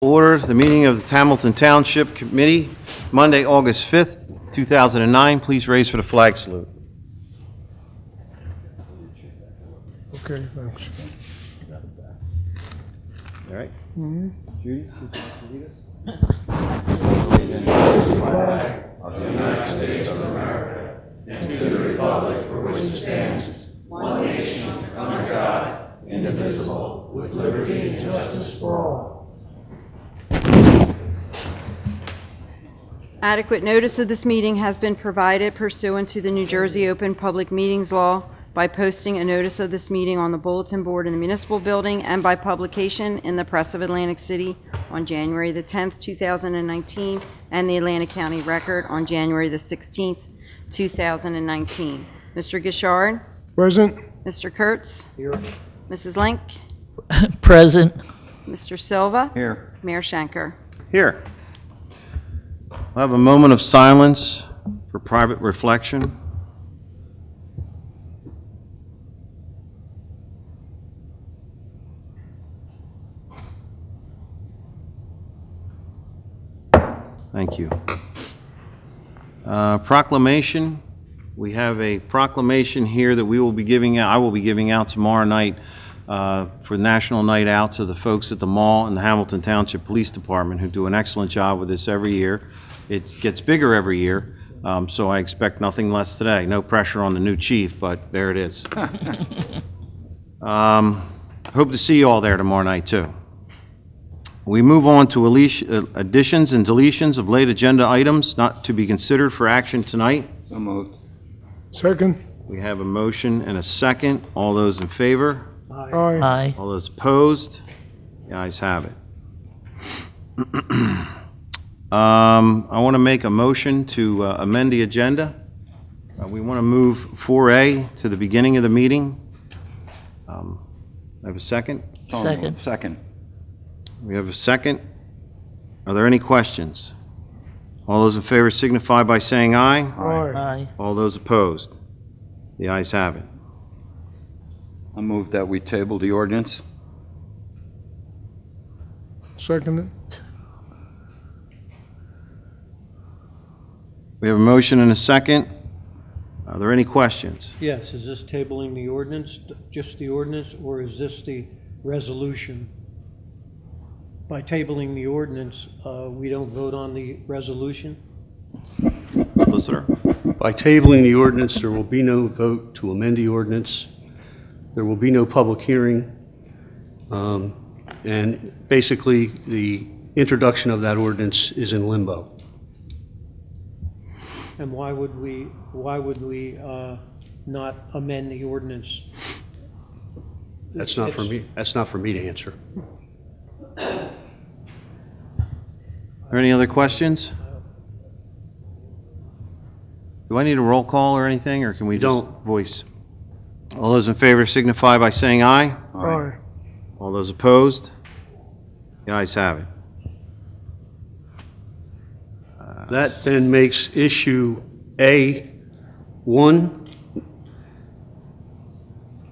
Order the meeting of the Hamilton Township Committee, Monday, August 5th, 2009. Please raise for the flag salute. Okay, thanks. All right. Judy, could you lead us? Of the United States of America, and to the republic for which it stands, one nation, under God, indivisible, with liberty and justice for all. Adequate notice of this meeting has been provided pursuant to the New Jersey Open Public Meetings Law by posting a notice of this meeting on the bulletin board in the municipal building and by publication in the Press of Atlantic City on January the 10th, 2019, and the Atlantic County Record on January the 16th, 2019. Mr. Gishard? Present. Mr. Kurtz? Here. Mrs. Link? Present. Mr. Silva? Here. Mayor Schenker? Here. We'll have a moment of silence for private reflection. Thank you. Proclamation. We have a proclamation here that we will be giving out, I will be giving out tomorrow night for National Night Out to the folks at the mall and the Hamilton Township Police Department, who do an excellent job with this every year. It gets bigger every year, so I expect nothing less today. No pressure on the new chief, but there it is. Hope to see you all there tomorrow night, too. We move on to additions and deletions of late agenda items not to be considered for action tonight. So moved. Second. We have a motion and a second. All those in favor? Aye. Aye. All those opposed? The ayes have it. I want to make a motion to amend the agenda. We want to move 4A to the beginning of the meeting. I have a second? Second. Second. We have a second. Are there any questions? All those in favor signify by saying aye. Aye. Aye. All those opposed? The ayes have it. I move that we table the ordinance. Second. We have a motion and a second. Are there any questions? Yes, is this tabling the ordinance, just the ordinance, or is this the resolution? By tabling the ordinance, we don't vote on the resolution? Solicitor. By tabling the ordinance, there will be no vote to amend the ordinance. There will be no public hearing. And basically, the introduction of that ordinance is in limbo. And why would we not amend the ordinance? That's not for me. That's not for me to answer. Are there any other questions? Do I need a roll call or anything, or can we just Don't. voice? All those in favor signify by saying aye. Aye. All those opposed? The ayes have it. That then makes issue A1,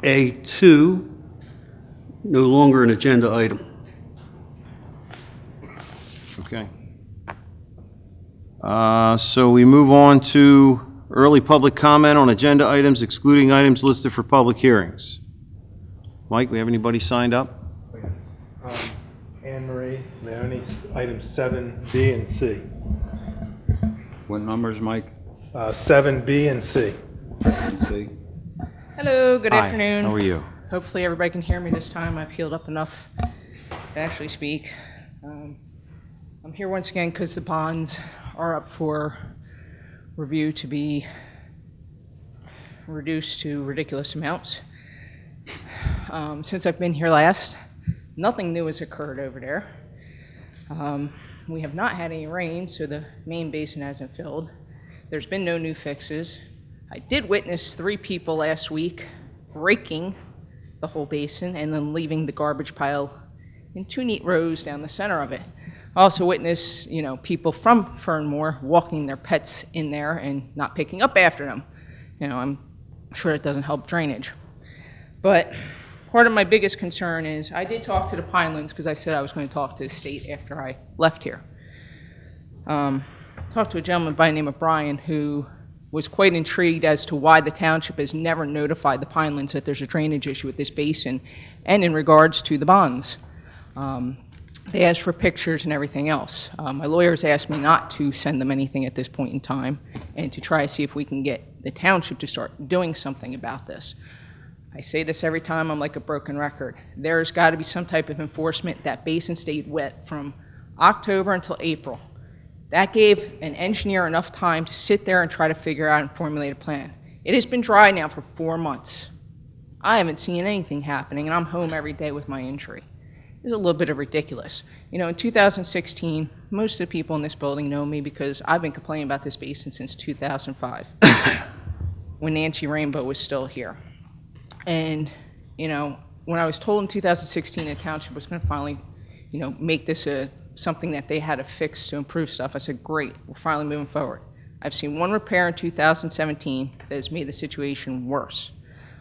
A2 no longer an agenda item. Okay. So we move on to early public comment on agenda items excluding items listed for public hearings. Mike, we have anybody signed up? Yes. Anne Marie, Leone, items 7B and C. What numbers, Mike? 7B and C. See? Hello, good Hi, afternoon. how are you? Hopefully everybody can hear me this time. I've healed up enough to actually speak. I'm here once again because the bonds are up for review to be reduced to ridiculous amounts. Since I've been here last, nothing new has occurred over there. We have not had any rain, so the main basin hasn't filled. There's been no new fixes. I did witness 3 people last week raking the whole basin and then leaving the garbage pile in 2 neat rows down the center of it. I also witnessed, people from Fernmore walking their pets in there and not picking up after them. I'm sure it doesn't help drainage. But part of my biggest concern is, I did talk to the Pinelands, because I said I was going to talk to the state after I left here. Talked to a gentleman by the name of Brian, who was quite intrigued as to why the township has never notified the Pinelands that there's a drainage issue with this basin, and in regards to the bonds. They asked for pictures and everything else. My lawyers asked me not to send them anything at this point in time, and to try to see if we can get the township to start doing something about this. I say this every time, I'm like a broken record. There's got to be some type of enforcement. That basin stayed wet from October until April. That gave an engineer enough time to sit there and try to figure out and formulate a plan. It has been dry now for 4 months. I haven't seen anything happening, and I'm home every day with my injury. It's a little bit of ridiculous. You know, in 2016, most of the people in this building know me because I've been complaining about this basin since 2005, when Nancy Rainbow was still here. And, you know, when I was told in 2016 the township was going to finally, you know, make this something that they had to fix to improve stuff, I said, great, we're finally moving forward. I've seen one repair in 2017 that has made the situation worse.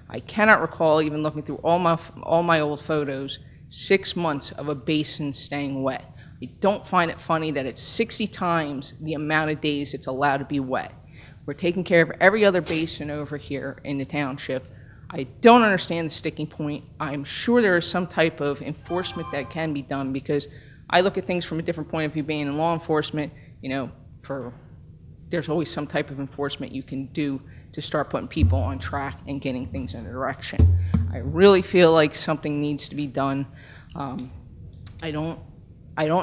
I cannot recall, even looking through all my old photos, 6 months of a basin staying wet. I don't find it funny that it's 60 times the amount of days it's allowed to be wet. We're taking care of every other basin over here in the township. I don't understand the sticking point. I'm sure there is some type of enforcement that can be done, because I look at things from a different point of view being in law enforcement. You know, there's always some type of enforcement you can do to start putting people on track and getting things in a direction. I really feel like something needs to be done. I don't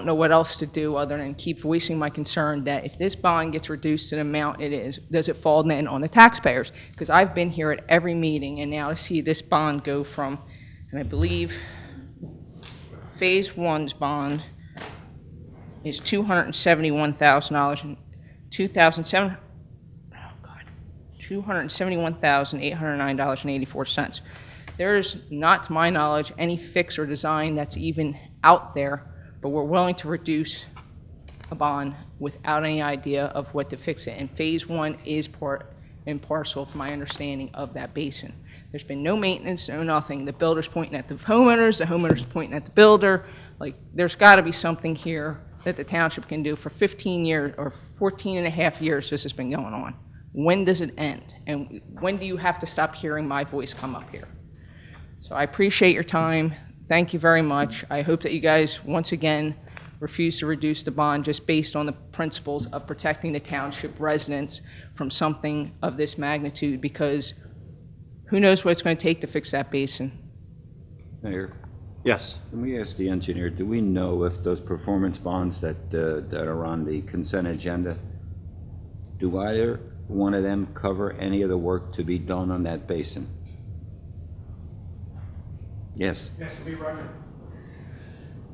know what else to do other than keep voicing my concern that if this bond gets reduced to the amount it is, does it fall then on the taxpayers? Because I've been here at every meeting, and now to see this bond go from, and I believe Phase 1's bond is $271,000 and $271,809.84. There is not, to my knowledge, any fix or design that's even out there, but we're willing to reduce a bond without any idea of what to fix it. And Phase 1 is part and parcel, from my understanding, of that basin. There's been no maintenance, no nothing. The builder's pointing at the homeowner's pointing at the builder. Like, there's got to be something here that the township can do. For 15 years, or 14 and a half years, this has been going on. When does it end? And when do you have to stop hearing my voice come up here? So I appreciate your time. Thank you very much. I hope that you guys, once again, refuse to reduce the bond just based on the principles of protecting the township residents from something of this magnitude, because who knows what it's going to take to fix that basin. Mayor, Yes. can we ask the engineer, do we know if those performance bonds that are on the consent agenda, do either one of them cover any of the work to be done on that basin? Yes. Yes, to be Roger.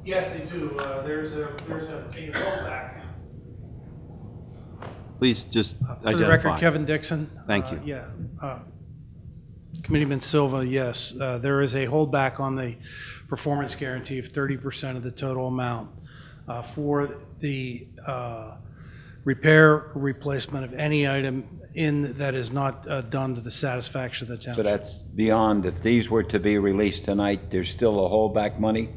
Yes, they do. There's a rollback. Please just For the identify. record, Kevin Dixon. Thank you. Committeeman Silva, yes, there is a holdback on the performance guarantee of 30% of the total amount for the repair or replacement of any item that is not done to the satisfaction of the So township. that's beyond, if these were to be released tonight, there's still a holdback money?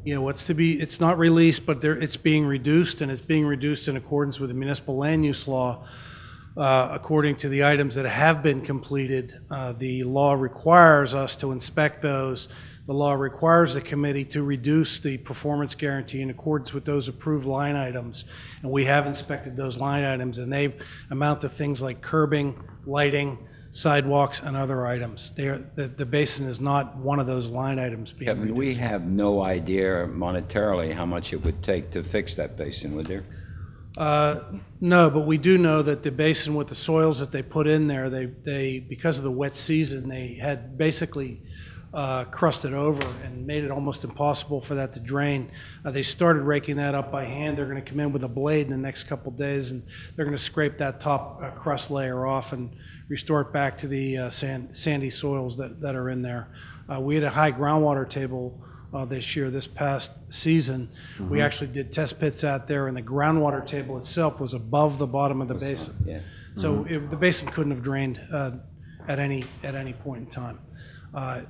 Yeah, it's not released, but it's being reduced, and it's being reduced in accordance with the municipal land use law. According to the items that have been completed, the law requires us to inspect those. The law requires the committee to reduce the performance guarantee in accordance with those approved line items. And we have inspected those line items, and they amount to things like curbing, lighting, sidewalks, and other items. The basin is not one of those line items being Kevin, reduced. we have no idea monetarily how much it would take to fix that basin, would there? No, but we do know that the basin, with the soils that they put in there, they because of the wet season, they had basically crusted over and made it almost impossible for that to drain. They started raking that up by hand. They're going to come in with a blade in the next couple of days, and they're going to scrape that top crust layer off and restore it back to the sandy soils that are in there. We had a high groundwater table this past season. We actually did test pits out there, and the groundwater table itself was above the bottom of the basin. Yeah. So the basin couldn't have drained at any point in time.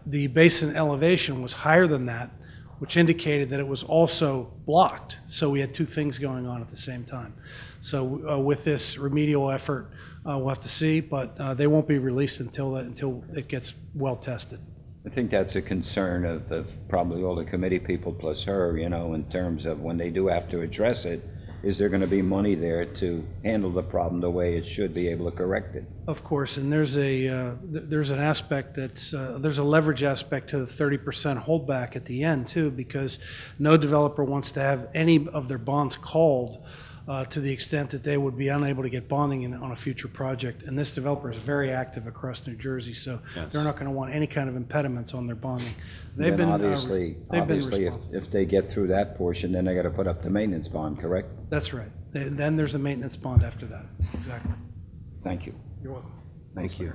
The basin elevation was higher than that, which indicated that it was also blocked. So we had two things going on at the same time. So with this remedial effort, we'll have to see, but they won't be released until it gets well tested. I think that's a concern of probably all the committee people plus her, you know, in terms of when they do have to address it, is there going to be money there to handle the problem the way it should be able to correct it? Of course, and there's an aspect there's a leverage aspect to the 30% holdback at the end too, because no developer wants to have any of their bonds called to the extent that they would be unable to get bonding on a future project. And this developer is very active across New Jersey, so they're not going to want any kind of impediments on their bonding. They've been obviously responsible. if they get through that portion, then they got to put up the maintenance bond, correct? That's right. Then there's a maintenance bond after that. Exactly. Thank you. You're welcome. Thank you.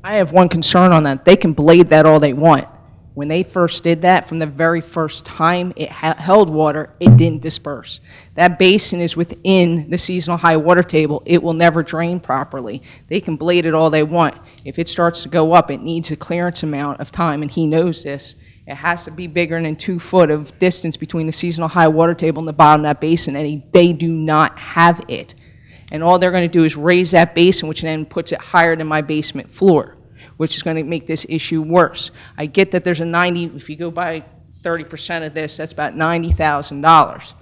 I have one concern on that. They can blade that all they want. When they first did that, from the very first time it held water, it didn't disperse. That basin is within the seasonal high water table. It will never drain properly. They can blade it all they want. If it starts to go up, it needs a clearance amount of time, and he knows this. It has to be bigger than 2 foot of distance between the seasonal high water table and the bottom of that basin, and they do not have it. And all they're going to do is raise that basin, which then puts it higher than my basement floor, which is going to make this issue worse. I get that there's a 90, if you go by 30% of this, that's about $90,000.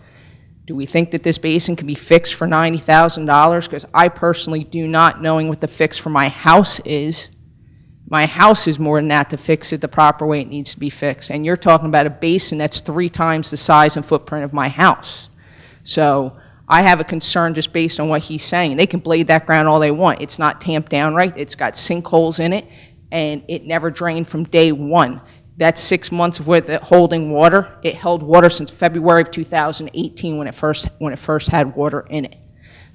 Do we think that this basin can be fixed for $90,000? Because I personally do not, knowing what the fix for my house is. My house is more than that to fix it the proper way it needs to be fixed. And you're talking about a basin that's 3 times the size and footprint of my house. So I have a concern just based on what he's saying. They can blade that ground all they want. It's not tamped down right. It's got sinkholes in it, and it never drained from day one. That's 6 months with it holding water. It held water since February of 2018 when it first had water in it.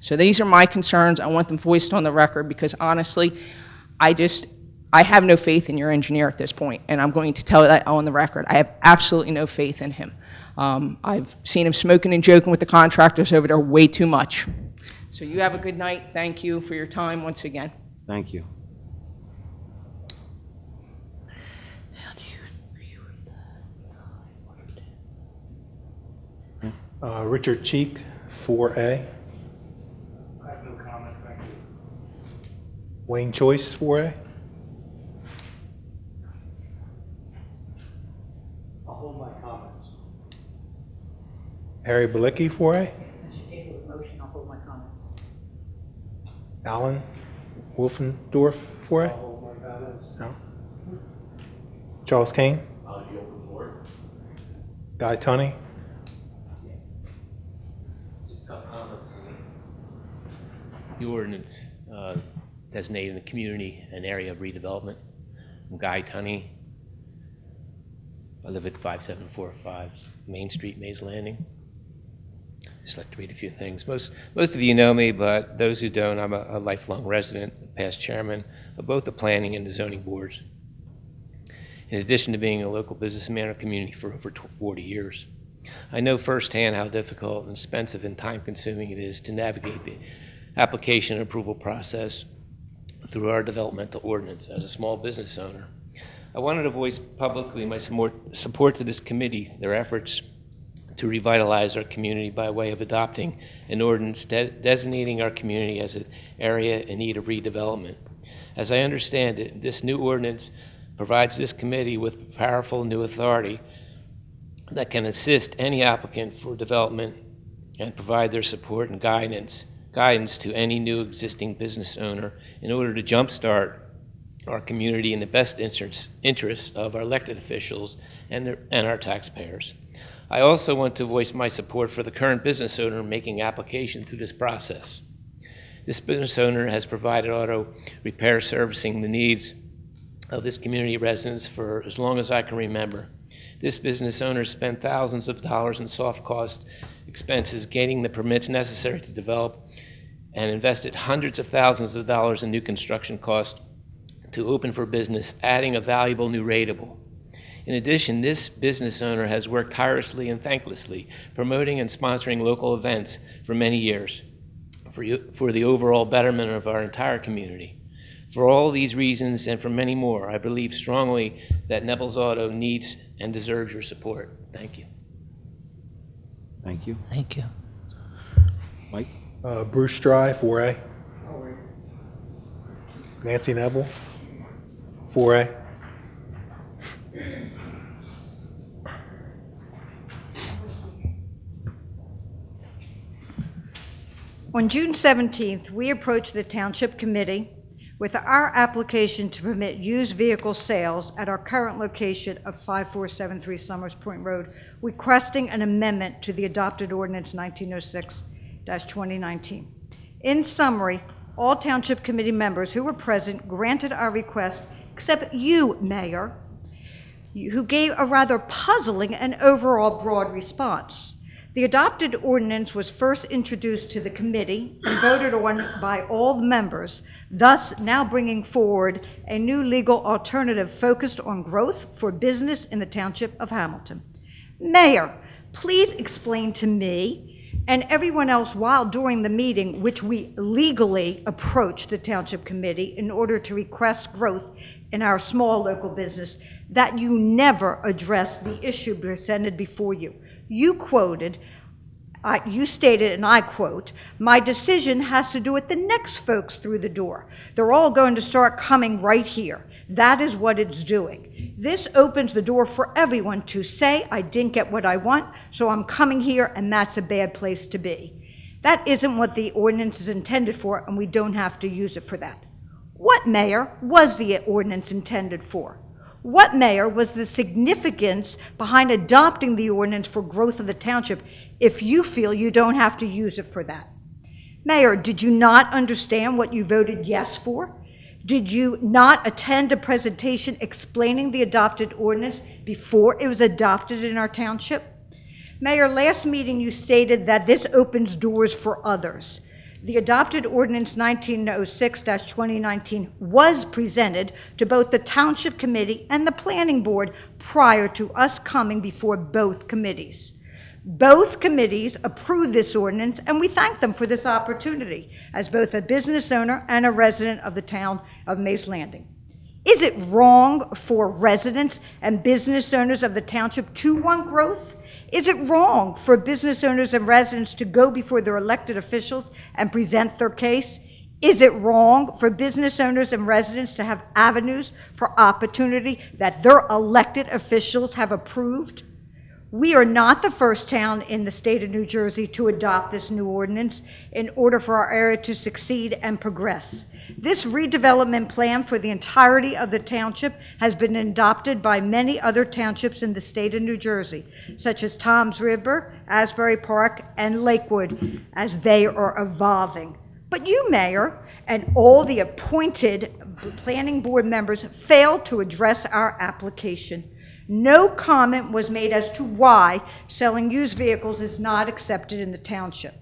So these are my concerns. I want them voiced on the record because honestly, I have no faith in your engineer at this point, and I'm going to tell you that on the record. I have absolutely no faith in him. I've seen him smoking and joking with the contractors over there way too much. So you have a good night. Thank you for your time once again. Thank you. Richard Cheek, 4A. I have no comment. Thank you. Wayne Choice, 4A. I'll hold my comments. Harry Balicki, 4A. Motion, I'll hold my comments. Alan Wolfendorf, 4A. I'll hold my comments. No. Charles Kane. Guy Tunney. The ordinance designating the community an area of redevelopment. I'm Guy Tunney. I live at 5745 Main Street, Mays Landing. Just like to read a few things. Most of you know me, but those who don't, I'm a lifelong resident, past chairman of both the planning and the zoning boards. In addition to being a local businessman or community for over 40 years, I know firsthand how difficult and expensive and time-consuming it is to navigate the application and approval process through our developmental ordinance as a small business owner. I wanted to voice publicly my support to this committee, their efforts to revitalize our community by way of adopting an ordinance designating our community as an area in need of redevelopment. As I understand it, this new ordinance provides this committee with powerful new authority that can assist any applicant for development and provide their support and guidance to any new existing business owner in order to jumpstart our community in the best interest of our elected officials and our taxpayers. I also want to voice my support for the current business owner making application through this process. This business owner has provided auto repair servicing the needs of this community residents for as long as I can remember. This business owner spent thousands of dollars in soft cost expenses getting the permits necessary to develop and invested hundreds of thousands of dollars in new construction costs to open for business, adding a valuable new rateable. In addition, this business owner has worked tirelessly and thanklessly, promoting and sponsoring local events for many years for the overall betterment of our entire community. For all these reasons and for many more, I believe strongly that Neville's Auto needs and deserves your support. Thank you. Thank you. Thank you. Mike? Bruce Dry, 4A. Nancy Neville, 4A. On June 17th, we approached the Township Committee with our application to permit used vehicle sales at our current location of 5473 Summers Point Road, requesting an amendment to the adopted ordinance 1906-2019. In summary, all Township Committee members who were present granted our request, except you, Mayor, who gave a rather puzzling and overall broad response. The adopted ordinance was first introduced to the committee and voted on by all the members, thus now bringing forward a new legal alternative focused on growth for business in the Township of Hamilton. Mayor, please explain to me and everyone else while during the meeting, which we legally approached the Township Committee in order to request growth in our small local business, that you never addressed the issue presented before you. You stated, and I quote, "My decision has to do with the next folks through the door. They're all going to start coming right here. That is what it's doing. This opens the door for everyone to say, I didn't get what I want, so I'm coming here, and that's a bad place to be." That isn't what the ordinance is intended for, and we don't have to use it for that. What, Mayor, was the ordinance intended for? What, Mayor, was the significance behind adopting the ordinance for growth of the township if you feel you don't have to use it for that? Mayor, did you not understand what you voted yes for? Did you not attend a presentation explaining the adopted ordinance before it was adopted in our township? Mayor, last meeting you stated that this opens doors for others. The adopted ordinance 1906-2019 was presented to both the Township Committee and the Planning Board prior to us coming before both committees. Both committees approved this ordinance, and we thank them for this opportunity as both a business owner and a resident of the town of Mays Landing. Is it wrong for residents and business owners of the township to want growth? Is it wrong for business owners and residents to go before their elected officials and present their case? Is it wrong for business owners and residents to have avenues for opportunity that their elected officials have approved? We are not the first town in the state of New Jersey to adopt this new ordinance in order for our area to succeed and progress. This redevelopment plan for the entirety of the township has been adopted by many other townships in the state of New Jersey, such as Toms River, Asbury Park, and Lakewood, as they are evolving. But you, Mayor, and all the appointed planning board members failed to address our application. No comment was made as to why selling used vehicles is not accepted in the township.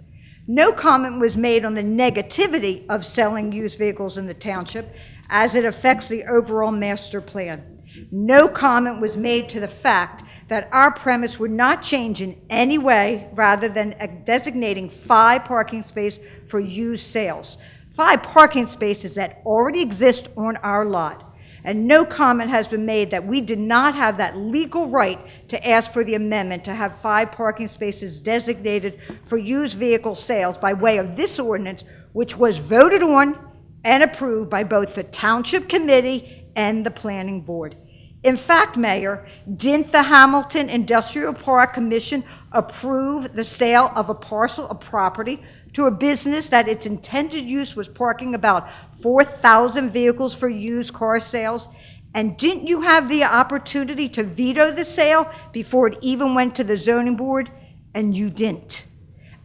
No comment was made on the negativity of selling used vehicles in the township as it affects the overall master plan. No comment was made to the fact that our premise would not change in any way rather than designating 5 parking spaces for used sales. 5 parking spaces that already exist on our lot. And no comment has been made that we did not have that legal right to ask for the amendment to have 5 parking spaces designated for used vehicle sales by way of this ordinance, which was voted on and approved by both the Township Committee and the Planning Board. In fact, Mayor, didn't the Hamilton Industrial Park Commission approve the sale of a parcel of property to a business that its intended use was parking about 4,000 vehicles for used car sales? And didn't you have the opportunity to veto the sale before it even went to the zoning board? And you didn't.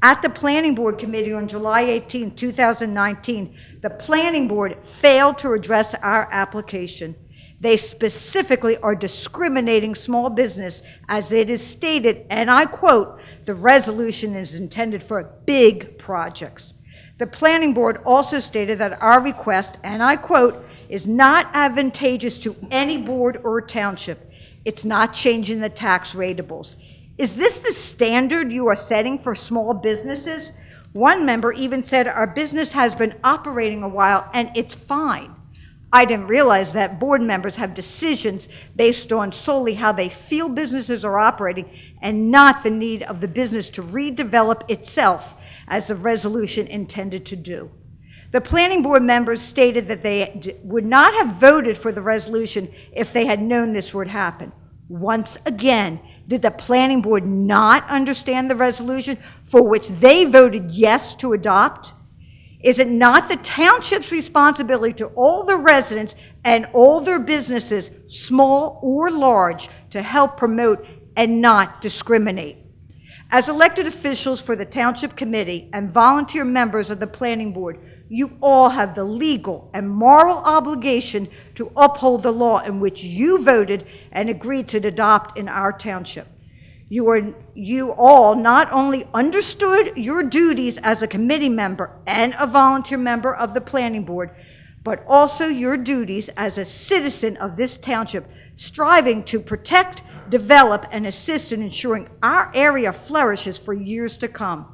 At the Planning Board Committee on July 18, 2019, the Planning Board failed to address our application. They specifically are discriminating small business as it is stated, and I quote, "The resolution is intended for big projects." The Planning Board also stated that our request, and I quote, "is not advantageous to any board or township. It's not changing the tax ratables." Is this the standard you are setting for small businesses? One member even said our business has been operating a while and it's fine. I didn't realize that board members have decisions based on solely how they feel businesses are operating and not the need of the business to redevelop itself as the resolution intended to do. The planning board members stated that they would not have voted for the resolution if they had known this would happen. Once again, did the planning board not understand the resolution for which they voted yes to adopt? Is it not the township's responsibility to all the residents and all their businesses, small or large, to help promote and not discriminate? As elected officials for the Township Committee and volunteer members of the Planning Board, you all have the legal and moral obligation to uphold the law in which you voted and agreed to adopt in our township. You all not only understood your duties as a committee member and a volunteer member of the Planning Board, but also your duties as a citizen of this township, striving to protect, develop, and assist in ensuring our area flourishes for years to come.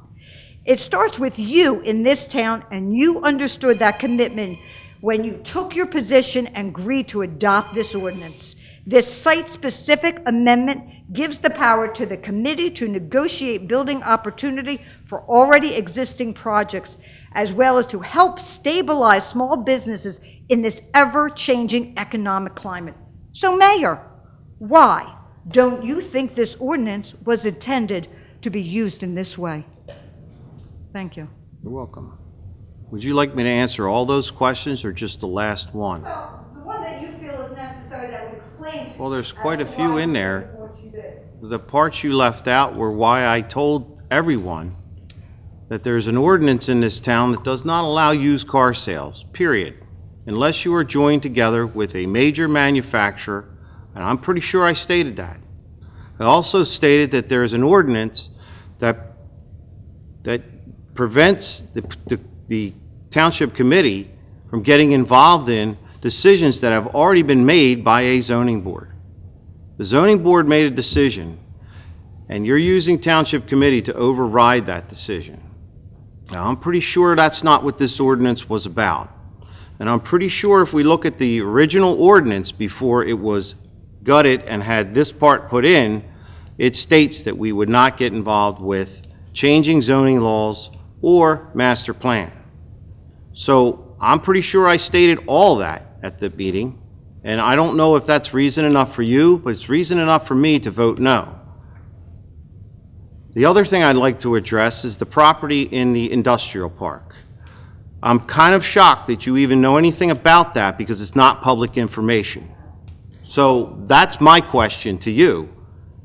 It starts with you in this town, and you understood that commitment when you took your position and agreed to adopt this ordinance. This site-specific amendment gives the power to the committee to negotiate building opportunity for already existing projects, as well as to help stabilize small businesses in this ever-changing economic climate. So, Mayor, why don't you think this ordinance was intended to be used in this way? Thank you. You're welcome. Would you like me to answer all those questions or just the last one? Well, the one that you feel is necessary that would explain. Well, there's quite a few in there. The parts you left out were why I told everyone that there's an ordinance in this town that does not allow used car sales, period, unless you are joined together with a major manufacturer, and I'm pretty sure I stated that. I also stated that there is an ordinance that prevents the Township Committee from getting involved in decisions that have already been made by a zoning board. The zoning board made a decision, and you're using Township Committee to override that decision. Now, I'm pretty sure that's not what this ordinance was about. And I'm pretty sure if we look at the original ordinance before it was gutted and had this part put in, it states that we would not get involved with changing zoning laws or master plan. So I'm pretty sure I stated all that at the meeting, and I don't know if that's reason enough for you, but it's reason enough for me to vote no. The other thing I'd like to address is the property in the industrial park. I'm kind of shocked that you even know anything about that because it's not public information. So that's my question to you,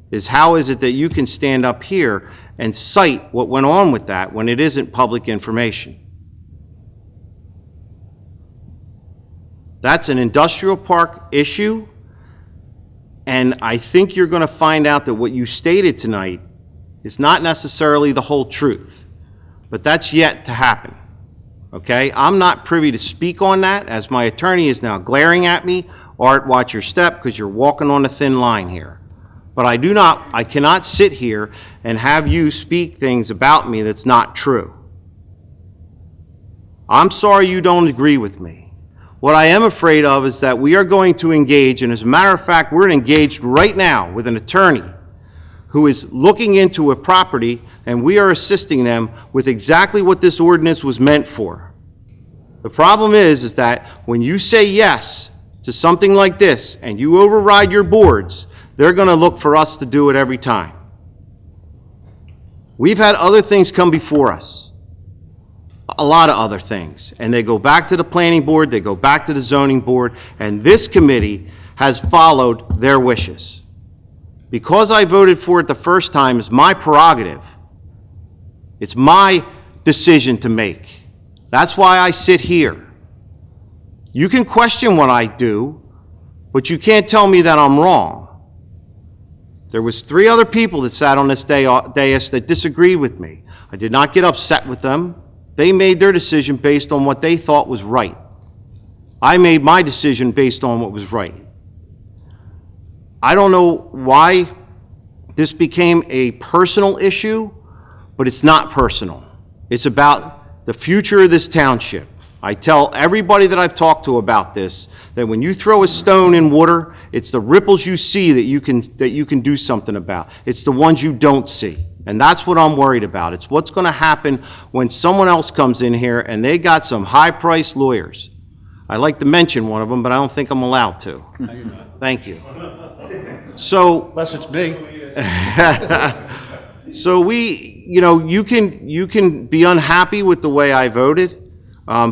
is how is it that you can stand up here and cite what went on with that when it isn't public information? That's an industrial park issue, and I think you're going to find out that what you stated tonight is not necessarily the whole truth, but that's yet to happen, okay? I'm not privy to speak on that, as my attorney is now glaring at me. Art, watch your step, because you're walking on a thin line here. But I cannot sit here and have you speak things about me that's not true. I'm sorry you don't agree with me. What I am afraid of is that we are going to engage, and as a matter of fact, we're engaged right now with an attorney who is looking into a property, and we are assisting them with exactly what this ordinance was meant for. The problem is that when you say yes to something like this and you override your boards, they're going to look for us to do it every time. We've had other things come before us, a lot of other things, and they go back to the planning board, they go back to the zoning board, and this committee has followed their wishes. Because I voted for it the first time is my prerogative. It's my decision to make. That's why I sit here. You can question what I do, but you can't tell me that I'm wrong. There was 3 other people that sat on this dais that disagreed with me. I did not get upset with them. They made their decision based on what they thought was right. I made my decision based on what was right. I don't know why this became a personal issue, but it's not personal. It's about the future of this township. I tell everybody that I've talked to about this, that when you throw a stone in water, it's the ripples you see that you can do something about. It's the ones you don't see. And that's what I'm worried about. It's what's going to happen when someone else comes in here and they got some high-priced lawyers. I like to mention one of them, but I don't think I'm allowed to. No, you're not. Thank you. So, Unless it's me. so you can be unhappy with the way I voted.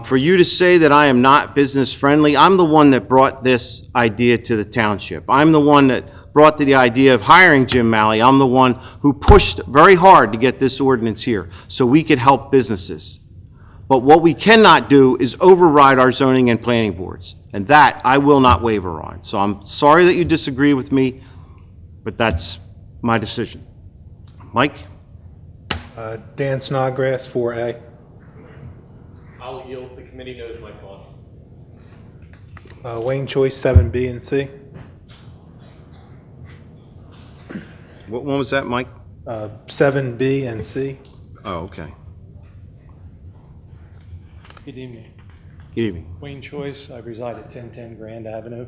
For you to say that I am not business friendly, I'm the one that brought this idea to the township. I'm the one that brought the idea of hiring Jim Malley. I'm the one who pushed very hard to get this ordinance here so we could help businesses. But what we cannot do is override our zoning and planning boards, and that I will not waver on. So I'm sorry that you disagree with me, but that's my decision. Mike? Dan Snodgrass, 4A. I'll yield. The committee knows my thoughts. Wayne Choice, 7B and C. What one was that, Mike? 7B and C. Oh, okay. Good evening. Good evening. Wayne Choice. I reside at 1010 Grand Avenue.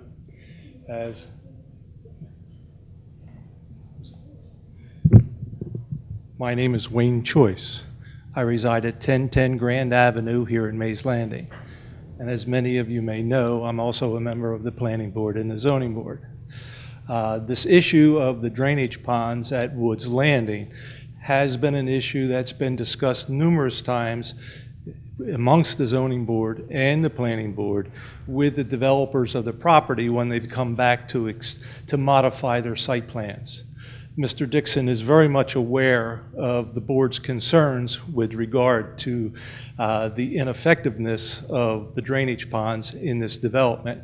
My name is Wayne Choice. I reside at 1010 Grand Avenue here in Mays Landing. And as many of you may know, I'm also a member of the Planning Board and the Zoning Board. This issue of the drainage ponds at Woods Landing has been an issue that's been discussed numerous times amongst the Zoning Board and the Planning Board with the developers of the property when they've come back to modify their site plans. Mr. Dixon is very much aware of the board's concerns with regard to the ineffectiveness of the drainage ponds in this development.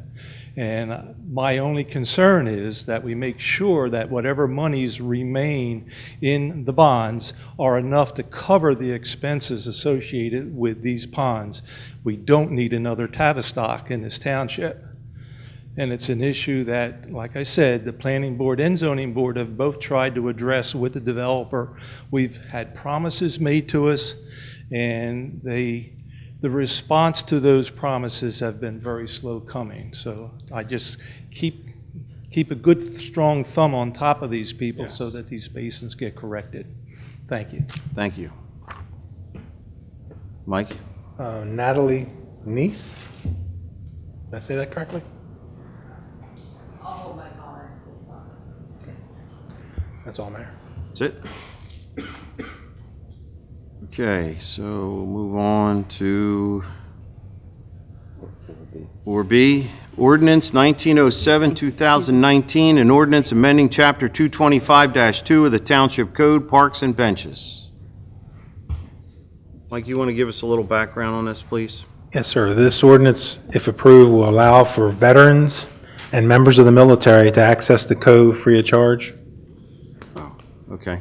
And my only concern is that we make sure that whatever monies remain in the bonds are enough to cover the expenses associated with these ponds. We don't need another Tavistock in this township. And it's an issue that, like I said, the Planning Board and Zoning Board have both tried to address with the developer. We've had promises made to us, and the response to those promises have been very slow coming. So I just keep a good, strong thumb on top of these people so that these basins get corrected. Thank you. Thank you. Mike? Natalie Neese. Did I say that correctly? That's all, Mayor. That's it? Okay, so we'll move on to 4B, Ordinance 1907, 2019, an ordinance amending Chapter 225-2 of the Township Code, Parks and Benches. Mike, you want to give us a little background on this, please? Yes, sir. This ordinance, if approved, will allow for veterans and members of the military to access the code free of charge. Okay.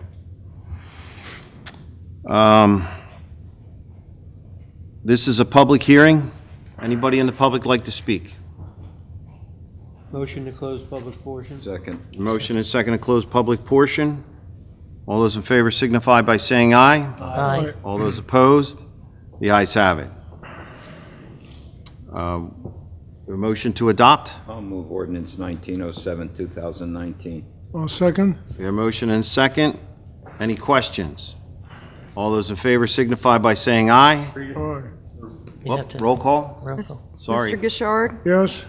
This is a public hearing. Anybody in the public like to speak? Motion to close public portion. Second. Motion and second to close public portion. All those in favor signify by saying aye. Aye. All those opposed? The ayes have it. A motion to adopt? I'll move ordinance 1907, 2019. I'll second. We have a motion and second. Any questions? All those in favor signify by saying aye. Aye. You have to- Roll call? Roll call. Sorry. Mr. Gishard? Yes.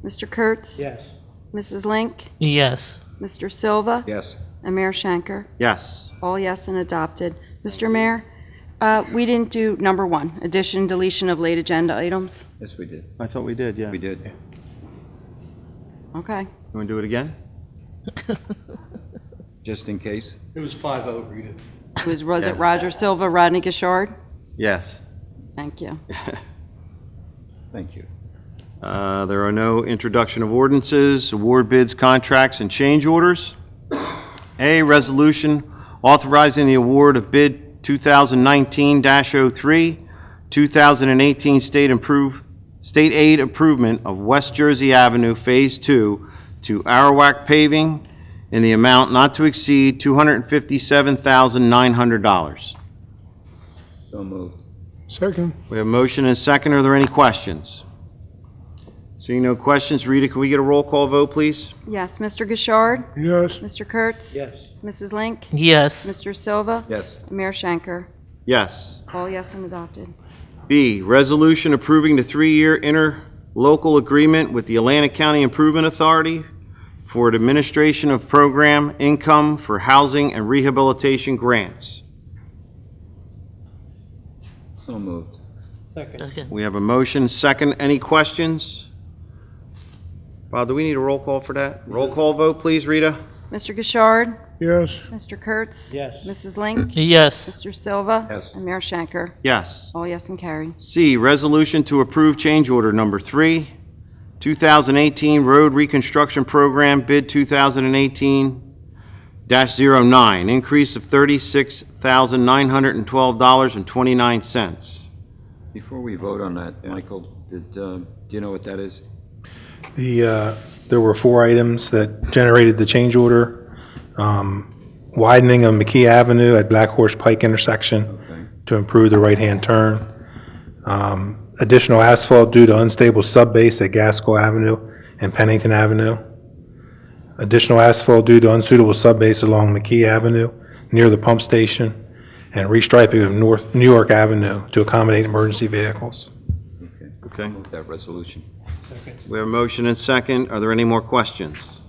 Mr. Kurtz? Yes. Mrs. Link? Yes. Mr. Silva? Yes. And Mayor Schenker? Yes. All yes and adopted. Mr. Mayor, we didn't do number 1, addition, deletion of late agenda items. Yes, we did. I thought we did, yeah. We did. Okay. You want to do it again? Just in case. It was 5-0, Rita. Was it Roger Silva, Rodney Gishard? Yes. Thank you. Thank you. There are no introduction of ordinances, award bids, contracts, and change orders. A, resolution authorizing the award of bid 2019-03, 2018 state aid improvement of West Jersey Avenue Phase 2 to Arawak Paving in the amount not to exceed $257,900. So moved. Second. We have a motion and a second. Are there any questions? Seeing no questions, Rita, can we get a roll call vote, please? Yes, Mr. Gishard? Yes. Mr. Kurtz? Yes. Mrs. Link? Yes. Mr. Silva? Yes. Mayor Shanker? Yes. All yes and adopted. B, resolution approving the 3-year interlocal agreement with the Atlantic County Improvement Authority for the administration of program income for housing and rehabilitation grants. So moved. Second. Second. We have a motion, second. Any questions? Bob, do we need a roll call for that? Roll call vote, please, Rita? Mr. Gishard? Yes. Mr. Kurtz? Yes. Mrs. Link? Yes. Mr. Silva? Yes. And Mayor Shanker? Yes. All yes and carry. C, resolution to approve change order number 3, 2018 Road Reconstruction Program, bid 2018-09, increase of $36,912.29. Before we vote on that, Michael, do you know what that is? There were 4 items that generated the change order. Widening of McKee Avenue at Black Horse Pike intersection Okay. to improve the right-hand turn. Additional asphalt due to unstable subbase at Gaskell Avenue and Pennington Avenue. Additional asphalt due to unsuitable subbase along McKee Avenue near the pump station. And restriping of North New York Avenue to accommodate emergency vehicles. Okay. Move that resolution. We have a motion and second. Are there any more questions?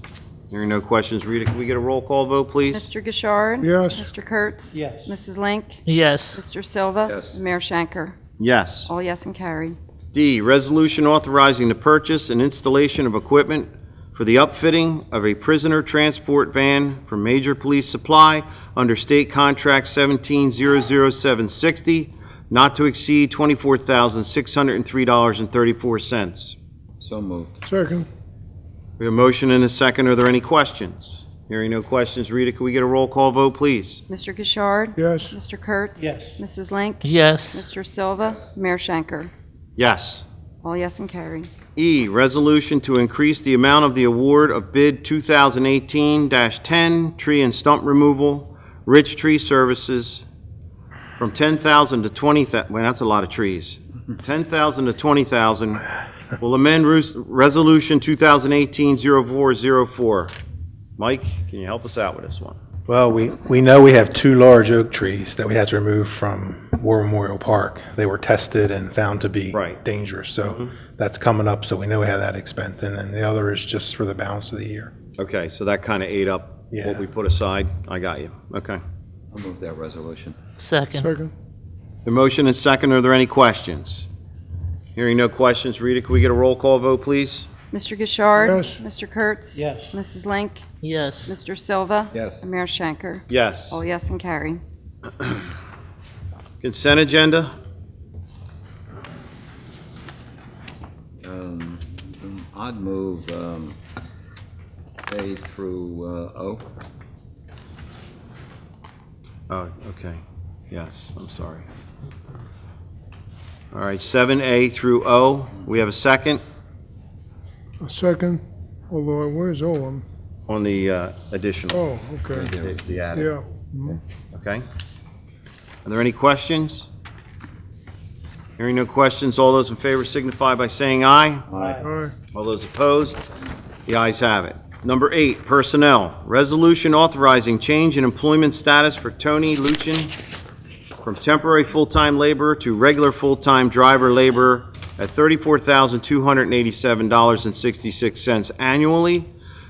Hearing no questions, Rita, can we get a roll call vote, please? Mr. Gishard? Yes. Mr. Kurtz? Yes. Mrs. Link? Yes. Mr. Silva? Yes. And Mayor Shanker? Yes. All yes and carry. D, resolution authorizing the purchase and installation of equipment for the upfitting of a prisoner transport van from Major Police Supply under State Contract 1700760, not to exceed $24,603.34. So moved. Second. We have a motion and a second. Are there any questions? Hearing no questions, Rita, can we get a roll call vote, please? Mr. Gishard? Yes. Mr. Kurtz? Yes. Mrs. Link? Yes. Mr. Silva? Mayor Shanker? Yes. All yes and carry. E, resolution to increase the amount of the award of bid 2018-10 tree and stump removal, Rich Tree Services, from 10,000 to 20,000, well, that's a lot of trees. 10,000 to 20,000. Will amend resolution 2018-0404. Mike, can you help us out with this one? Well, we know we have 2 large oak trees that we had to remove from War Memorial Park. They were tested and found to be Right. dangerous, so that's coming up, so we know we have that expense. And then the other is just for the balance of the year. Okay, so that kind of ate up Yeah. what we put aside. I got you. Okay. I'll move that resolution. Second. Second. The motion is second. Are there any questions? Hearing no questions, Rita, can we get a roll call vote, please? Mr. Gishard? Yes. Mr. Kurtz? Yes. Mrs. Link? Yes. Mr. Silva? Yes. And Mayor Shanker? Yes. All yes and carry. Consent agenda? I'd move A through O. Oh, okay. Yes, I'm sorry. All right, 7A through O. We have a second A second. Although, where's Owen? on the additional. Oh, okay. The added. Yeah. Okay. Are there any questions? Hearing no questions, all those in favor signify by saying aye. Aye. All those opposed? The ayes have it. Number 8, personnel. Resolution authorizing change in employment status for Tony Luchin from temporary full-time laborer to regular full-time driver laborer at $34,287.66 annually,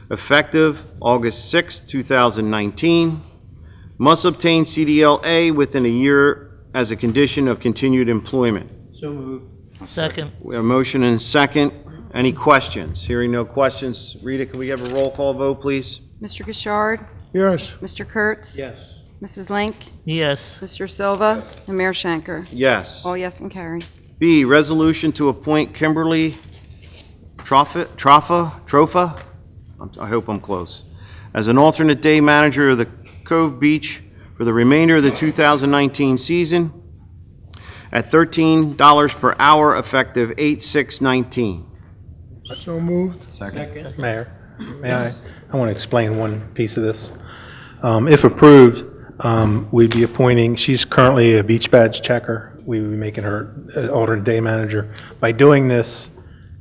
effective August 6, 2019. Must obtain CDL-A within a year as a condition of continued employment. So moved. Second. We have a motion and a second. Any questions? Hearing no questions, Rita, can we have a roll call vote, please? Mr. Gishard? Yes. Mr. Kurtz? Yes. Mrs. Link? Yes. Mr. Silva? And Mayor Shanker? Yes. All yes and carry. B, resolution to appoint Kimberly Trofa, I hope I'm close, as an alternate day manager of the Cove Beach for the remainder of the 2019 season at $13 per hour effective 8/6/19. So moved. Second. Mayor, may I want to explain one piece of this. If approved, we'd be appointing, she's currently a beach badge checker we would be making her alternate day manager. By doing this,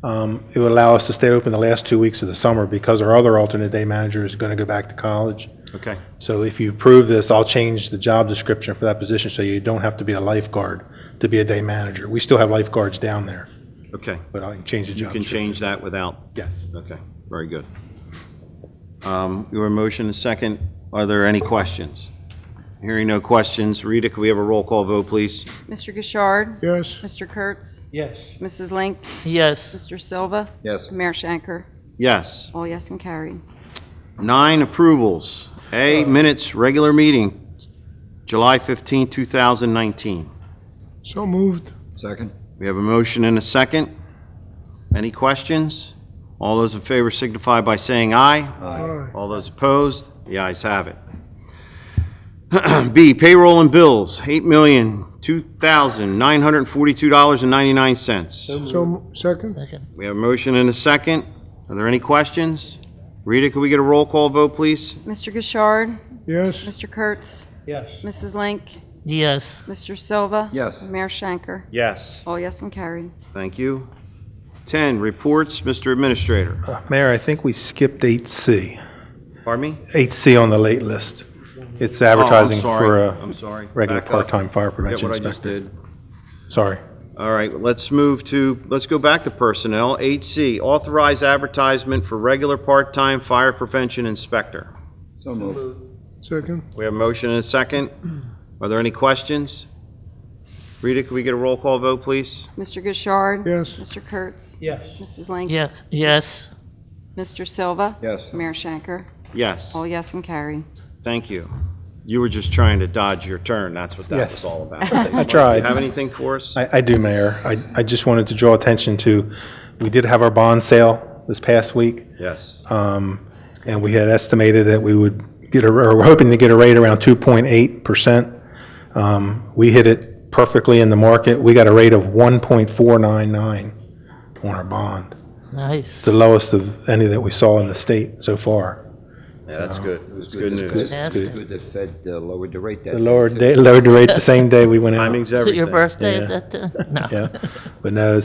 it would allow us to stay open the last 2 weeks of the summer because our other alternate day manager is going to go back to college. Okay. So if you approve this, I'll change the job description for that position so you don't have to be a lifeguard to be a day manager. We still have lifeguards down there, Okay. but I can change the You job can description. change that without, Yes. okay, very good. Your motion is second. Are there any questions? Hearing no questions, Rita, could we have a roll call vote, please? Mr. Gishard? Yes. Mr. Kurtz? Yes. Mrs. Link? Yes. Mr. Silva? Yes. Mayor Shanker? Yes. All yes and carried. 9 approvals. A, minutes, regular meeting, July 15, 2019. So moved. Second? We have a motion and a second. Any questions? All those in favor signify by saying aye. Aye. All those opposed? The ayes have it. B, payroll and bills, $8,002,942.99. Second? Second. We have a motion and a second. Are there any questions? Rita, could we get a roll call vote, please? Mr. Gishard? Yes. Mr. Kurtz? Yes. Mrs. Link? Yes. Mr. Silva? Yes. Mayor Shanker? Yes. All yes and carried. Thank you. 10, reports, Mr. Administrator. Mayor, I think we skipped 8C. Pardon me? 8C on the late list. It's Oh, I'm advertising sorry. for I'm sorry. a regular Back up. part-time fire Forget prevention what I just inspector. did. Sorry. All right, let's go back to personnel. 8C, authorize advertisement for regular part-time fire prevention inspector. So moved. Second? We have a motion and a second. Are there any questions? Rita, could we get a roll call vote, please? Mr. Gishard? Yes. Mr. Kurtz? Yes. Mrs. Link? Yeah. Yes. Mr. Silva? Yes. Mayor Shanker? Yes, All yes and carried. thank you. You were just trying to dodge your turn, that's what that Yes. was all about. I tried. Do you have anything for us? I do, Mayor. I just wanted to draw attention to, we did have our bond sale this past week, Yes. and we had estimated that we would get, or we're hoping to get a rate around 2.8%. We hit it perfectly in the market. We got a rate of 1.499 on our bond. It's Nice. the lowest of any that we saw in the state so far. Yeah, that's good. It's good It's news. That's It's good. good that Fed lowered the rate that The day, lowered too. lowered the rate the same day we went out. Timing's Is it your everything. birthday? Yeah. Is that, no. Yeah, but no,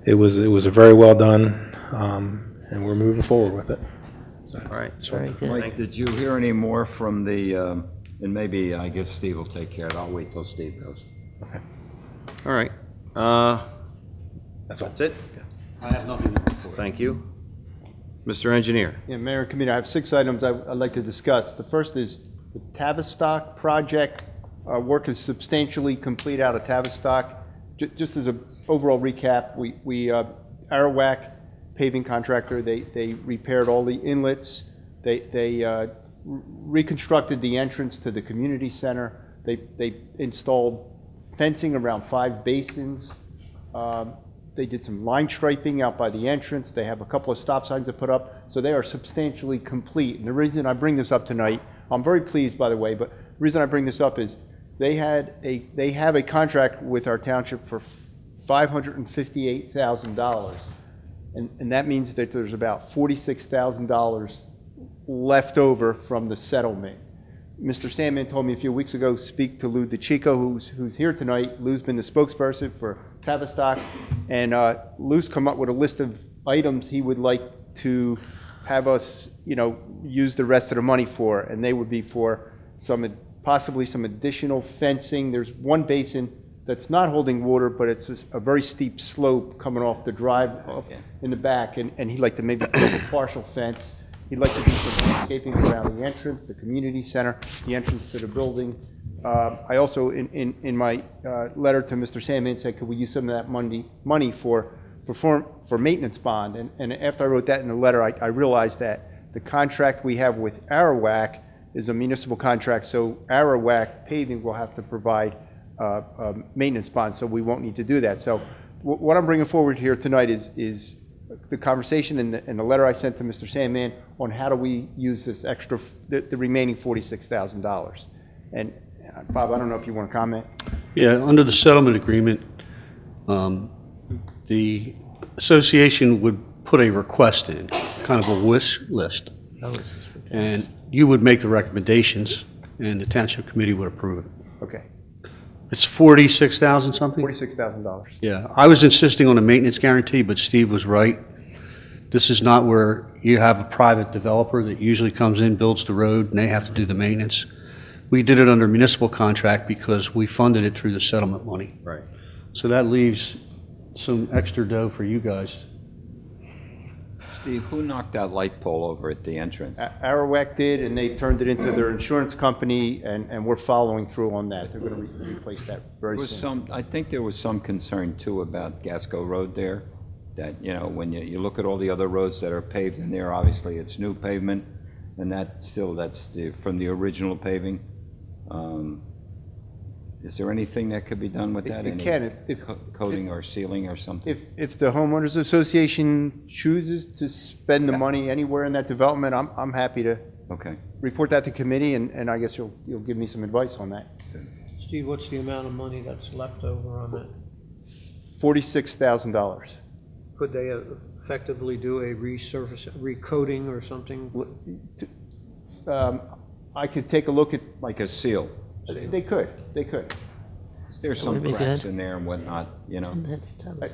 it was very well done, and we're moving forward with it. All right. Very good. Mike, did you hear any more from the, and maybe, I guess Steve will take care of it. I'll wait till Steve goes. All right. That's it? I have nothing. Thank you. Mr. Engineer. Yeah, Mayor and Committee, I have 6 items I'd like to discuss. The first is the Tavistock project. Work is substantially complete out of Tavistock. Just as an overall recap, Arawak paving contractor, they repaired all the inlets. They reconstructed the entrance to the community center. They installed fencing around 5 basins. They did some line striping out by the entrance. They have a couple of stop signs to put up. So they are substantially complete. And the reason I bring this up tonight, I'm very pleased, by the way, but the reason I bring this up is they have a contract with our township for $558,000. And that means that there's about $46,000 left over from the settlement. Mr. Sandman told me a few weeks ago, speak to Lou DeChico, who's here tonight. Lou's been the spokesperson for Tavistock, and Lou's come up with a list of items he would like to have us, use the rest of the money for, and they would be for possibly some additional fencing. There's one basin that's not holding water, but it's a very steep slope coming off the drive in the back, and he'd like to maybe put a partial fence. He'd like to do some landscaping around the entrance, the community center, the entrance to the building. I also, in my letter to Mr. Sandman, said, could we use some of that money for maintenance bond? And after I wrote that in the letter, I realized that the contract we have with Arawak is a municipal contract, so Arawak paving will have to provide a maintenance bond, so we won't need to do that. So what I'm bringing forward here tonight is the conversation and the letter I sent to Mr. Sandman on how do we use this extra, the remaining $46,000. And Bob, I don't know if you want to comment. Yeah, under the settlement agreement, the association would put a request in, kind of a wish list. And you would make the recommendations, and the township committee would approve it. Okay. It's 46,000 something? $46,000. Yeah, I was insisting on a maintenance guarantee, but Steve was right. This is not where you have a private developer that usually comes in, builds the road, and they have to do the maintenance. We did it under municipal contract because we funded it through the settlement money. Right. So that leaves some extra dough for you guys. Steve, who knocked that light pole over at the entrance? Arawak did, and they turned it into their insurance company, and we're following through on that. They're going to replace that very soon. I think there was some concern too about Gasco Road there, that, you know, when you look at all the other roads that are paved in there, obviously it's new pavement, and that's from the original paving. Is there anything that could be done with that? It Any can, coating or sealing or something? If the homeowners association chooses to spend the money anywhere in that development, I'm happy to report that to committee, and I guess you'll give me some advice on that. Steve, what's the amount of money that's left over on that? $46,000. Could they effectively do a recoating or something? I could take a look at. Like a seal? They could. There's some cracks in there and whatnot, you know?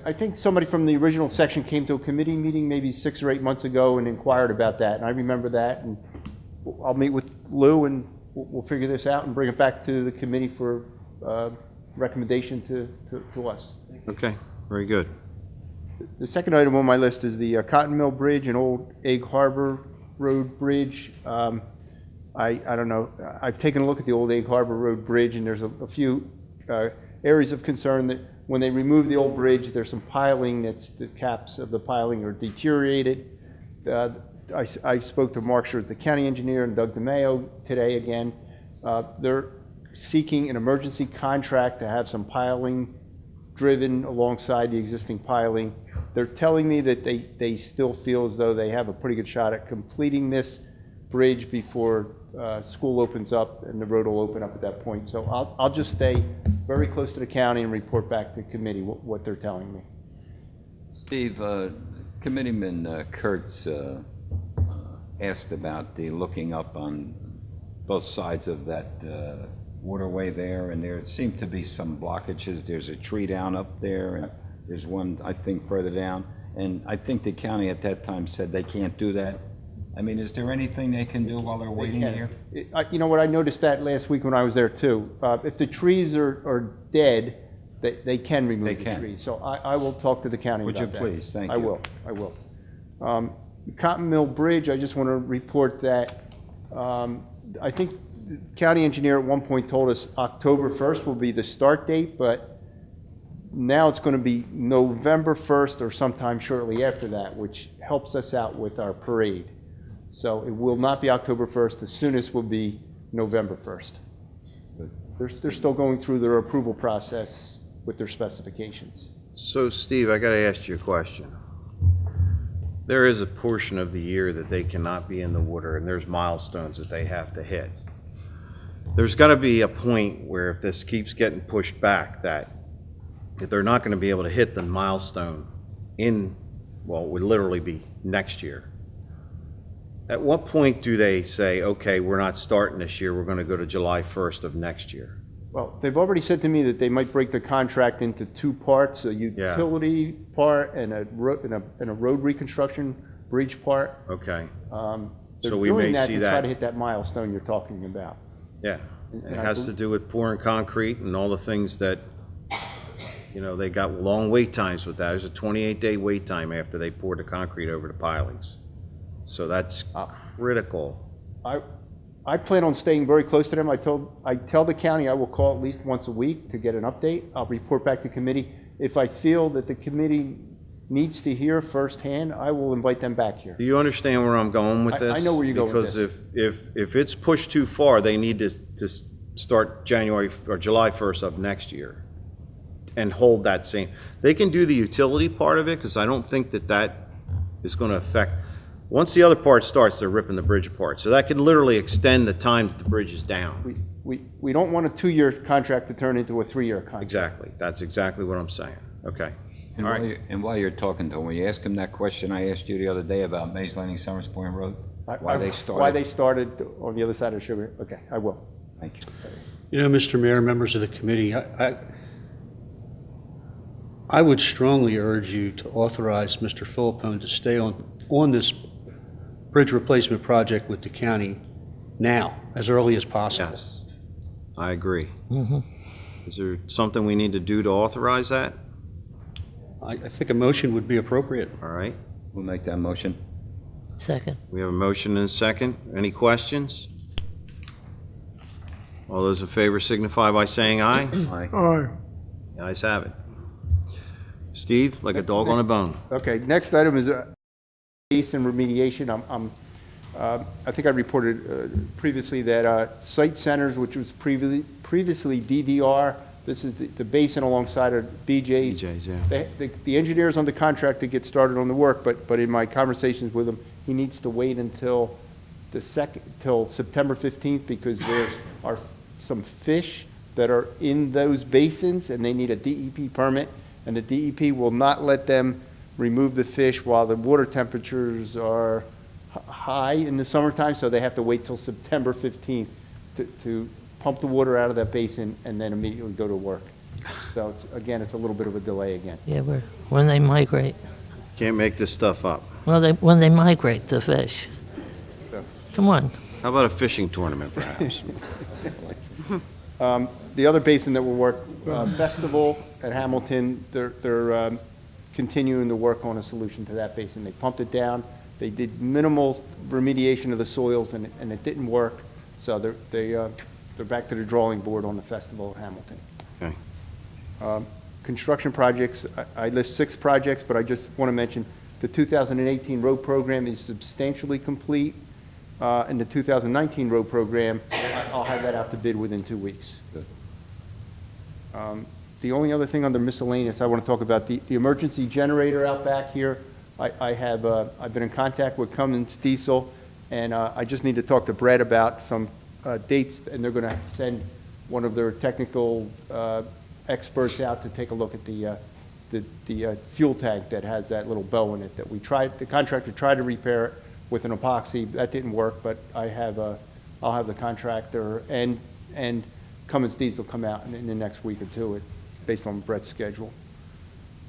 I think somebody from the original section came to a committee meeting maybe 6 or 8 months ago and inquired about that, and I remember that, and I'll meet with Lou and we'll figure this out and bring it back to the committee for recommendation to us. Okay, very good. The second item on my list is the Cotton Mill Bridge and Old Egg Harbor Road Bridge. I don't know, I've taken a look at the Old Egg Harbor Road Bridge, and there's a few areas of concern that when they remove the old bridge, there's some piling the caps of the piling are deteriorated. I spoke to Mark Schurz, the county engineer, and Doug DeMayo today again. They're seeking an emergency contract to have some piling driven alongside the existing piling. They're telling me that they still feel as though they have a pretty good shot at completing this bridge before school opens up, and the road will open up at that point. So I'll just stay very close to the county and report back to committee what they're telling me. Steve, Committeeman Kurtz asked about the looking up on both sides of that waterway there, and there seemed to be some blockages. There's a tree down up there, and there's one, I think, further down. And I think the county at that time said they can't do that. I mean, is there anything they can do while they're waiting here? You know what, I noticed that last week when I was there too. If the trees are dead, they can remove the trees. So I will talk to the county about that. Would you please? Thank I you. will. Cotton Mill Bridge, I just want to report that I think the county engineer at one point told us October 1st will be the start date, but now it's going to be November 1st or sometime shortly after that, which helps us out with our parade. So it will not be October 1st. The soonest will be November 1st. They're still going through their approval process with their specifications. So Steve, I got to ask you a question. There is a portion of the year that they cannot be in the water, and there's milestones that they have to hit. There's got to be a point where if this keeps getting pushed back, that if they're not going to be able to hit the milestone it would literally be next year. At what point do they say, okay, we're not starting this year, we're going to go to July 1st of next year? Well, they've already said to me that they might break the contract into 2 parts, a utility part and a road reconstruction bridge part. Okay. They're So we doing may that see to that. try to hit that milestone you're talking about. Yeah. And It I has to do with pouring concrete and all the things that, you know, they got long wait times with that. There's a 28-day wait time after they pour the concrete over the pilings. So that's critical. I plan on staying very close to them. I tell the county I will call at least once a week to get an update. I'll report back to committee. If I feel that the committee needs to hear firsthand, I will invite them back here. Do you understand where I'm going with this? I know where you're going with this. Because if it's pushed too far, they need to start January or July 1st of next year and hold that same. They can do the utility part of it, because I don't think that is going to affect. Once the other part starts, they're ripping the bridge apart. So that can literally extend the time that the bridge is down. We don't want a 2-year contract to turn into a 3-year contract. Exactly. That's exactly what I'm saying. Okay. All right. And while you're talking to him, will you ask him that question I asked you the other day about Mays Landing, Summers Point Road? Why they started? Why they started on the other side of the sugar? Okay, I will. Thank you. You know, Mr. Mayor, members of the committee, I would strongly urge you to authorize Mr. Philippone to stay on this bridge replacement project with the county now, as early as possible. Yes, I agree. Is there something we need to do to authorize that? I think a motion would be appropriate. All right, We'll make that motion. Second. we have a motion and a second. Any questions? All those in favor signify by saying aye. Aye. Aye. The ayes have it. Steve, like a dog on a bone. Okay, next item is basin remediation. I think I reported previously that Site Centers, which was previously DDR, this is the basin alongside of BJ's. BJ's, yeah. The engineer's on the contract to get started on the work, but in my conversations with him, he needs to wait until till September 15th because are some fish that are in those basins and they need a DEP permit, and the DEP will not let them remove the fish while the water temperatures are high in the summertime, so they have to wait till September 15th to pump the water out of that basin and then immediately go to work. So it's a little bit of a delay again. Yeah, when they migrate. Can't make this stuff up. Well, when they migrate, the fish. Come on. How about a fishing tournament, perhaps? The other basin that will work, Festival at Hamilton, they're continuing to work on a solution to that basin. They pumped it down. They did minimal remediation of the soils, and it didn't work. So they're back to the drawing board on the Festival at Hamilton. Okay. Construction projects, I list 6 projects, but I just want to mention the 2018 road program is substantially complete. And the 2019 road program, I'll have that out to bid within 2 weeks. The only other thing under miscellaneous, I want to talk about the emergency generator out back here. I've been in contact with Cummins Diesel, and I just need to talk to Brett about some dates, and they're going to send one of their technical experts out to take a look at the fuel tank that has that little bow in it that the contractor tried to repair it with an epoxy. That didn't work, but I'll have the contractor and Cummins Diesel come out in the next week or two, based on Brett's schedule.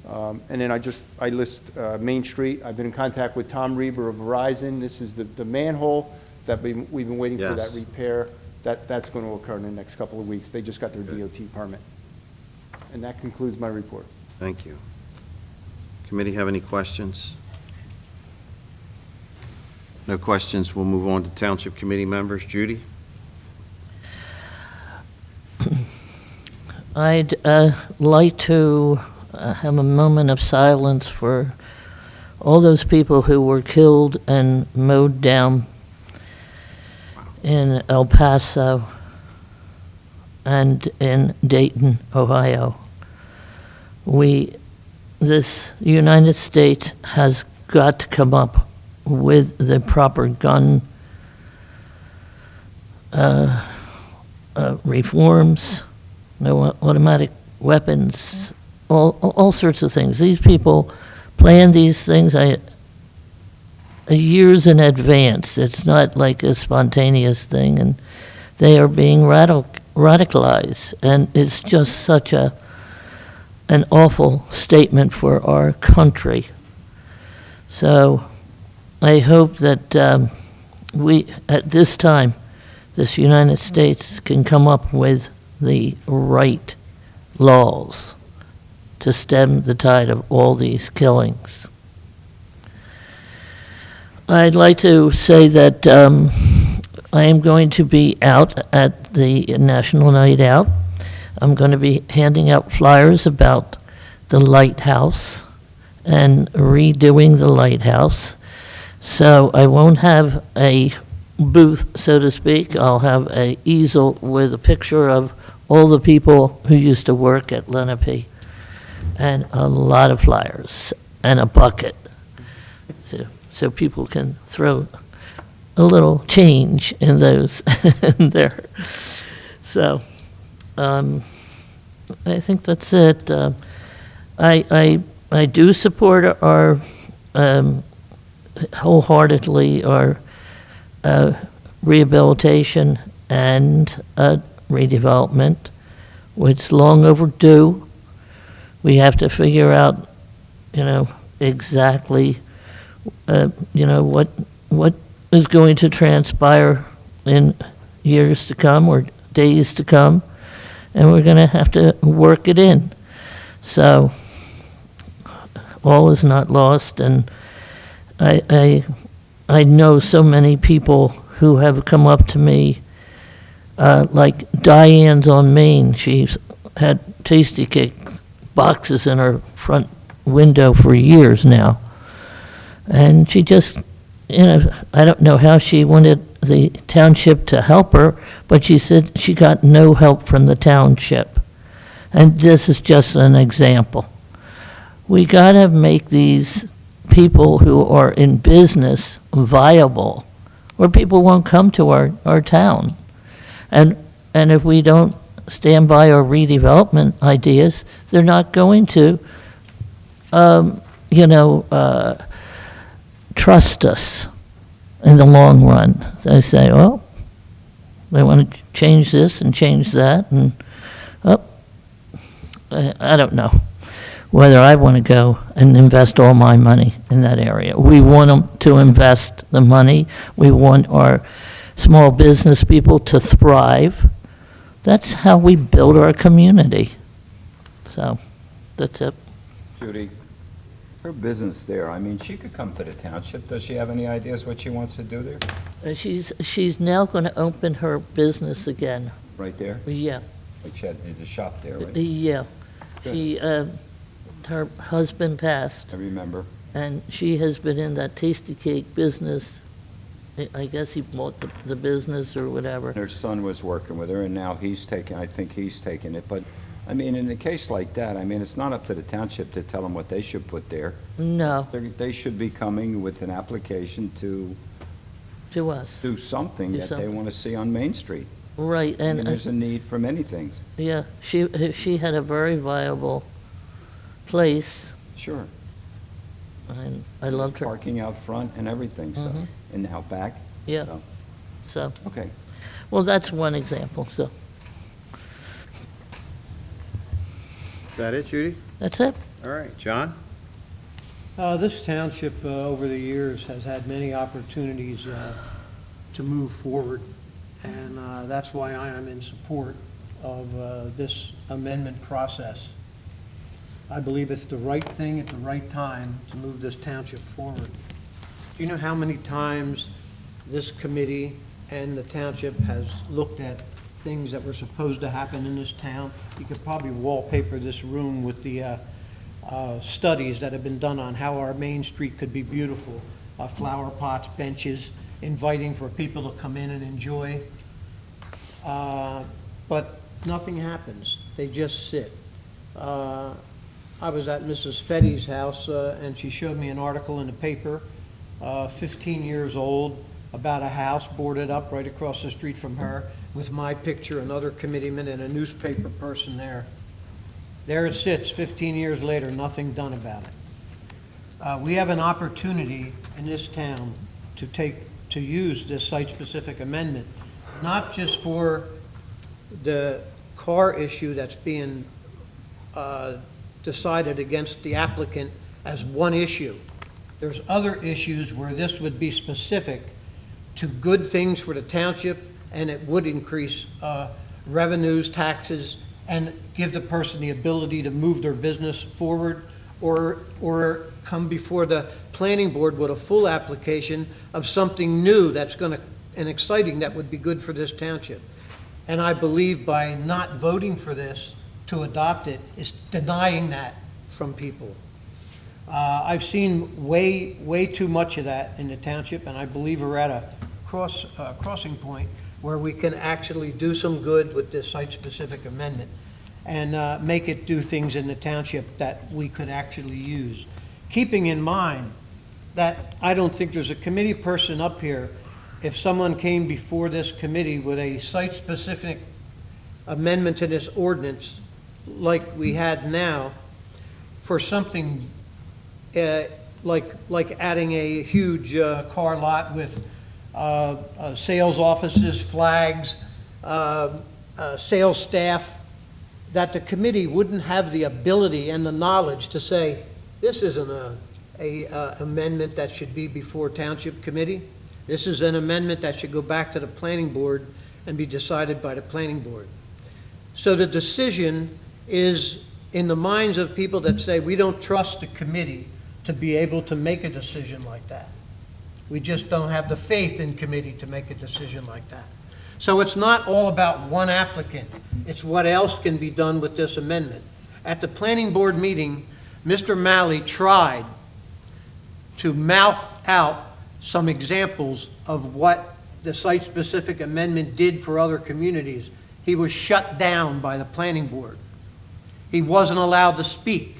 And then I list Main Street. I've been in contact with Tom Reber of Verizon. This is the manhole that we've been waiting for that repair. That's going to occur in the next couple of weeks. They just got their DOT permit. And that concludes my report. Thank you. Committee have any questions? No questions. We'll move on to Township Committee members. Judy? I'd like to have a moment of silence for all those people who were killed and mowed down in El Paso and in Dayton, Ohio. This United States has got to come up with the proper gun reforms, no automatic weapons, all sorts of things. These people plan these things years in advance. It's not like a spontaneous thing, and they are being radicalized. And it's just such an awful statement for our country. So I hope that we, at this time, this United States can come up with the right laws to stem the tide of all these killings. I'd like to say that I am going to be out at the National Night Out. I'm going to be handing out flyers about the lighthouse and redoing the lighthouse. So I won't have a booth, so to speak. I'll have an easel with a picture of all the people who used to work at Lenape, and a lot of flyers, and a bucket, so people can throw a little change in those in there. So I think that's it. I do support our wholeheartedly our rehabilitation and redevelopment. It's long overdue. We have to figure out, exactly, what is going to transpire in years to come or days to come, and we're going to have to work it in. So all is not lost, and I know so many people who have come up to me, like Diane's on Main. She's had Tasty Cake boxes in her front window for years now. And she just, I don't know how she wanted the township to help her, but she said she got no help from the township. And this is just an example. We got to make these people who are in business viable, or people won't come to our town. And if we don't stand by our redevelopment ideas, they're not going to, trust us in the long run. They say, well, they want to change this and change that, and, I don't know whether I want to go and invest all my money in that area. We want them to invest the money. We want our small business people to thrive. That's how we build our community. So, that's it. Judy, her business there, I mean, she could come to the township. Does she have any ideas what she wants to do there? She's now going to open her business again. Right there? Yeah. Like she had the shop there, right? Yeah. Good. She, her husband passed, I remember. and she has been in that tasty cake business. I guess he bought the business or whatever. Her son was working with her, and now I think he's taking it. But, I mean, in a case like that, I mean, it's not up to the township to tell them what they should put there. No, They should be coming with an application to to us. do something Do that they something. want to see on Main Street. Right, I mean, and, there's a need for many things. yeah, she had a very viable place, Sure. and I loved her. Parking out front and everything, so, Mhm. and out back. Yeah. So, So, okay. well, that's one example, so, Is that it, Judy? that's it. All right, John? This township, over the years, has had many opportunities to move forward, and that's why I am in support of this amendment process. I believe it's the right thing at the right time to move this township forward. Do you know how many times this committee and the township has looked at things that were supposed to happen in this town? You could probably wallpaper this room with the studies that have been done on how our Main Street could be beautiful. Flower pots, benches, inviting for people to come in and enjoy. But nothing happens. They just sit. I was at Mrs. Fetty's house, and she showed me an article in the paper, 15 years old, about a house boarded up right across the street from her, with my picture, another committeeman, and a newspaper person there. There it sits, 15 years later, nothing done about it. We have an opportunity in this town to use this site-specific amendment, not just for the car issue that's being decided against the applicant as one issue. There's other issues where this would be specific to good things for the township, and it would increase revenues, taxes, and give the person the ability to move their business forward, or come before the planning board with a full application of something new that's and exciting that would be good for this township. And I believe by not voting for this to adopt it is denying that from people. I've seen way too much of that in the township, and I believe we're at a crossing point where we can actually do some good with this site-specific amendment and make it do things in the township that we could actually use. Keeping in mind that I don't think there's a committee person up here, if someone came before this committee with a site-specific amendment to this ordinance like we had now, for something like adding a huge car lot with sales offices, flags, sales staff, that the committee wouldn't have the ability and the knowledge to say, this isn't a amendment that should be before Township Committee. This is an amendment that should go back to the Planning Board and be decided by the Planning Board. So the decision is in the minds of people that say, we don't trust the committee to be able to make a decision like that. We just don't have the faith in committee to make a decision like that. So it's not all about one applicant. It's what else can be done with this amendment. At the Planning Board meeting, Mr. Malley tried to mouth out some examples of what the site-specific amendment did for other communities. He was shut down by the Planning Board. He wasn't allowed to speak.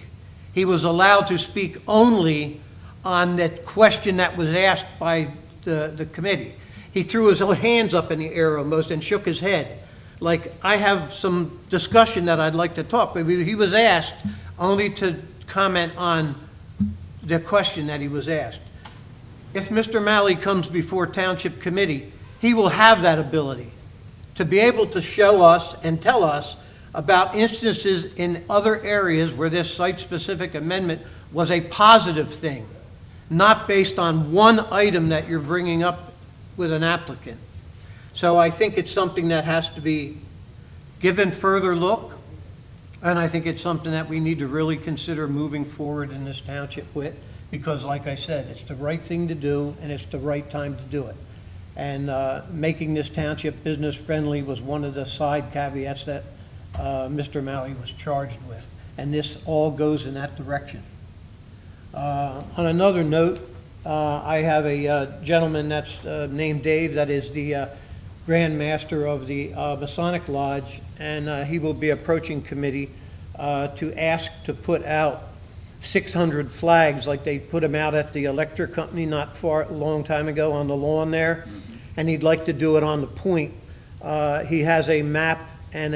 He was allowed to speak only on that question that was asked by the committee. He threw his hands up in the air almost and shook his head. Like, I have some discussion that I'd like to talk, but he was asked only to comment on the question that he was asked. If Mr. Malley comes before Township Committee, he will have that ability to be able to show us and tell us about instances in other areas where this site-specific amendment was a positive thing, not based on one item that you're bringing up with an applicant. So I think it's something that has to be given further look, and I think it's something that we need to really consider moving forward in this township with, because like I said, it's the right thing to do, and it's the right time to do it. And making this township business-friendly was one of the side caveats that Mr. Malley was charged with, and this all goes in that direction. On another note, I have a gentleman that's named Dave that is the Grand Master of the Masonic Lodge, and he will be approaching committee to ask to put out 600 flags like they put them out at the electric company not a long time ago on the lawn there, and he'd like to do it on the point. He has a map and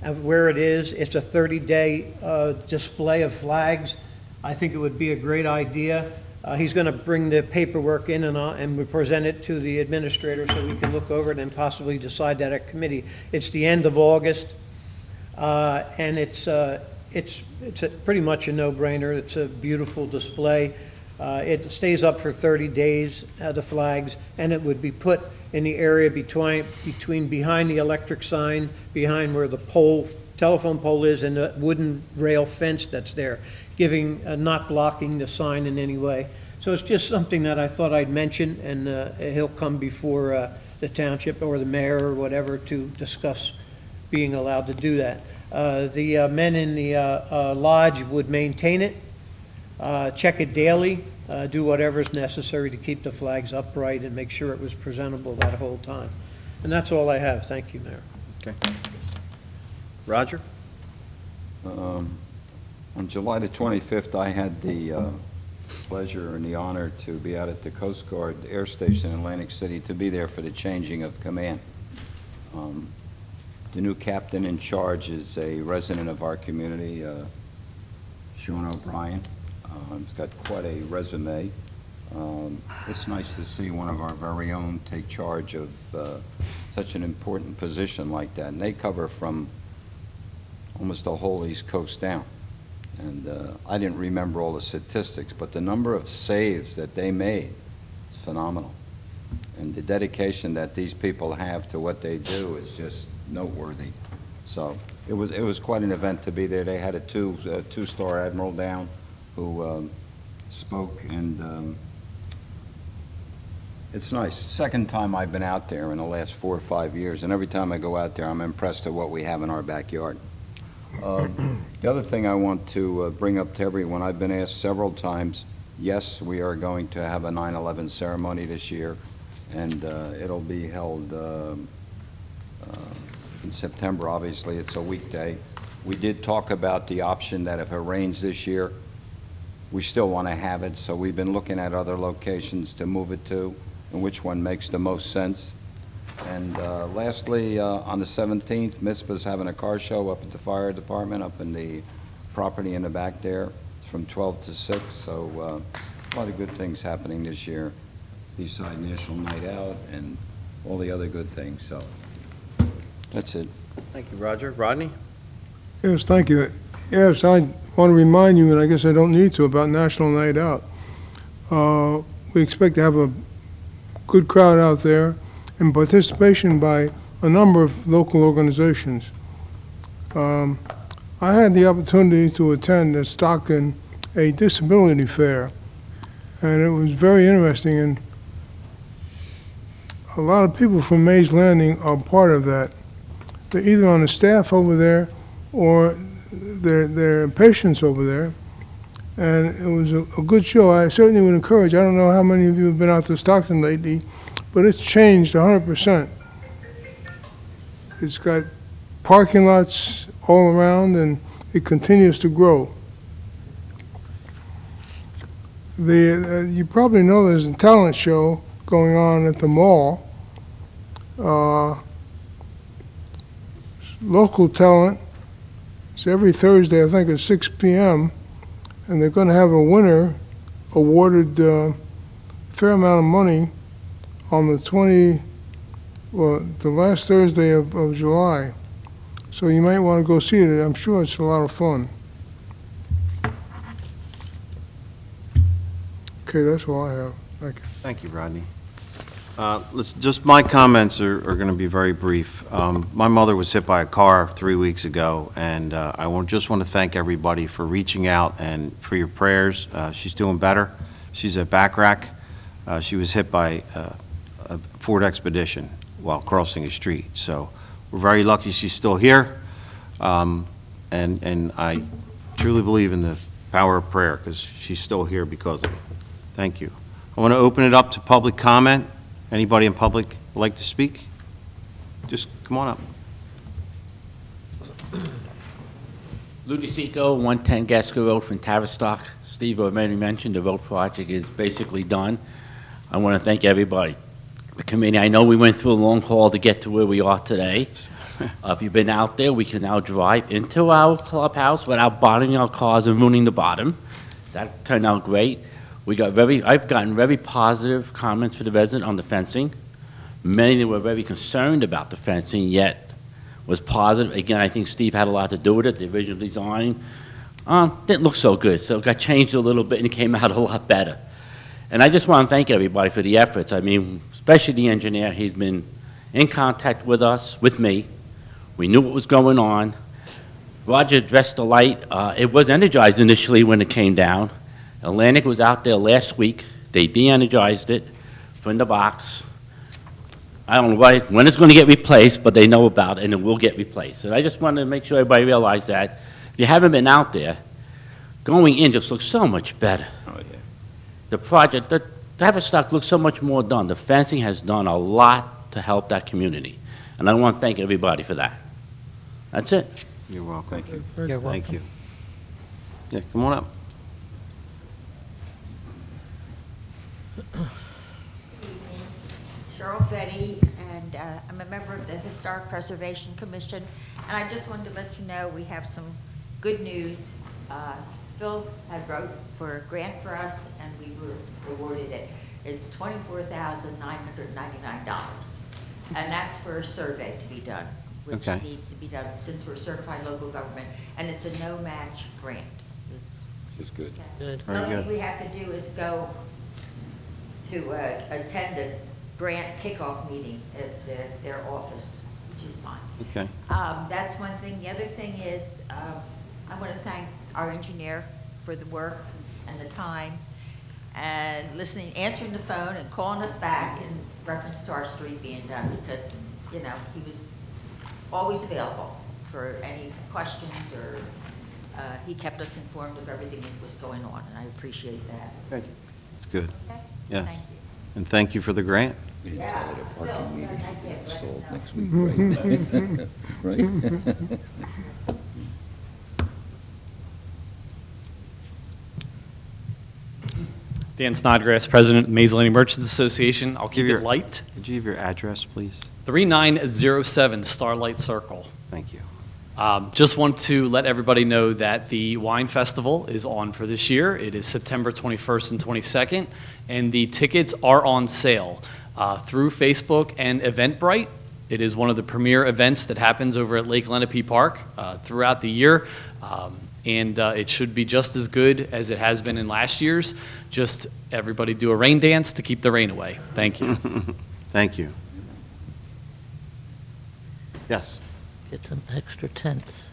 of where it is. It's a 30-day display of flags. I think it would be a great idea. He's going to bring the paperwork in and we present it to the administrator so we can look over it and possibly decide that at committee. It's the end of August, and it's pretty much a no-brainer. It's a beautiful display. It stays up for 30 days, the flags, and it would be put in the area between behind the electric sign, behind where the telephone pole is, and the wooden rail fence that's there, not blocking the sign in any way. So it's just something that I thought I'd mention, and he'll come before the township or the mayor or whatever to discuss being allowed to do that. The men in the lodge would maintain it, check it daily, do whatever's necessary to keep the flags upright and make sure it was presentable that whole time. And that's all I have. Thank you, Mayor. Okay. Roger? On July the 25th, I had the pleasure and the honor to be out at the Coast Guard Air Station in Atlantic City to be there for the changing of command. The new captain in charge is a resident of our community, Sean O'Brien. He's got quite a resume. It's nice to see one of our very own take charge of such an important position like that. And they cover from almost the whole East Coast down. And I didn't remember all the statistics, but the number of saves that they made is phenomenal. And the dedication that these people have to what they do is just noteworthy. So it was quite an event to be there. They had a two-star admiral down who spoke, and it's nice. Second time I've been out there in the last 4 or 5 years, and every time I go out there, I'm impressed at what we have in our backyard. The other thing I want to bring up to everyone, I've been asked several times, yes, we are going to have a 9/11 ceremony this year, and it'll be held in September. Obviously, it's a weekday. We did talk about the option that if it rains this year, we still want to have it, so we've been looking at other locations to move it to, and which one makes the most sense. And lastly, on the 17th, MISPA's having a car show up at the fire department, up in the property in the back there. It's from 12 to 6, so a lot of good things happening this year, beside National Night Out and all the other good things. So That's it. Thank you, Roger. Rodney? Yes, thank you. Yes, I want to remind you, and I guess I don't need to, about National Night Out. We expect to have a good crowd out there and participation by a number of local organizations. I had the opportunity to attend at Stockton a disability fair, and it was very interesting, and a lot of people from Mays Landing are part of that. They're either on the staff over there or they're patients over there, and it was a good show. I certainly would encourage, I don't know how many of you have been out to Stockton lately, but it's changed 100%. It's got parking lots all around, and it continues to grow. You probably know there's a talent show going on at the mall. Local talent. It's every Thursday, I think, at 6 p.m., and they're going to have a winner awarded a fair amount of money on the last Thursday of July. So you might want to go see it. I'm sure it's a lot of fun. Okay, that's all I have. Thank you. Thank you, Rodney. My comments are going to be very brief. My mother was hit by a car 3 weeks ago, and I just want to thank everybody for reaching out and for your prayers. She's doing better. She's at Backrack. She was hit by a Ford Expedition while crossing a street. So we're very lucky she's still here, and I truly believe in the power of prayer because she's still here because of it. Thank you. I want to open it up to public comment. Anybody in public would like to speak? Just come on up. Lou DeSico, 110 Gasco Road from Tavistock. Steve already mentioned the road project is basically done. I want to thank everybody. The committee, I know we went through a long haul to get to where we are today. If you've been out there, we can now drive into our clubhouse without bottoming our cars and ruining the bottom. That turned out great. I've gotten very positive comments for the resident on the fencing. Many that were very concerned about the fencing, yet was positive. Again, I think Steve had a lot to do with it. The original design didn't look so good, so it got changed a little bit and it came out a lot better. And I just want to thank everybody for the efforts. I mean, especially the engineer. He's been in contact with us, with me. We knew what was going on. Roger addressed the light. It was energized initially when it came down. Atlantic was out there last week. They de-energized it from the box. I don't know when it's going to get replaced, but they know about it, and it will get replaced. And I just wanted to make sure everybody realized that. If you haven't been out there, going in just looks so much better. Oh, yeah. The project, the Tavistock looks so much more done. The fencing has done a lot to help that community. And I want to thank everybody for that. That's it. You're welcome. Thank you. You're welcome. Thank you. Yeah, come on up. Cheryl Betty, and I'm a member of the Historic Preservation Commission, and I just wanted to let you know we have some good news. Phil had wrote for a grant for us, and we were awarded it. It's $24,999, and that's for a survey to be done, which Okay. needs to be done since we're a certified local government, and it's a no-match grant. It's good. Good. Very The only good. thing we have to do is go to attend a grant kickoff meeting at their office, which is fine. Okay. That's one thing. The other thing is, I want to thank our engineer for the work and the time and listening, answering the phone and calling us back in reference to our street being done because, you know, he was always available for any questions or he kept us informed of everything that was going on, and I appreciate that. Thank you. That's good. Okay? Yes. Thank you. And thank you for the grant. You can Yeah. tell the parking meters I will be can't installed recognize. next week, right? Right? Dan Snodgrass, President of the Mays Landing Merchants Association. I'll keep Give it light. Could you give your address, please? 3907 Starlight Circle. Thank you. Just want to let everybody know that the Wine Festival is on for this year. It is September 21st and 22nd, and the tickets are on sale through Facebook and Eventbrite. It is one of the premier events that happens over at Lake Lenape Park throughout the year, and it should be just as good as it has been in last year's. Just everybody do a rain dance to keep the rain away. Thank you. Thank you. Yes. Get some extra tents.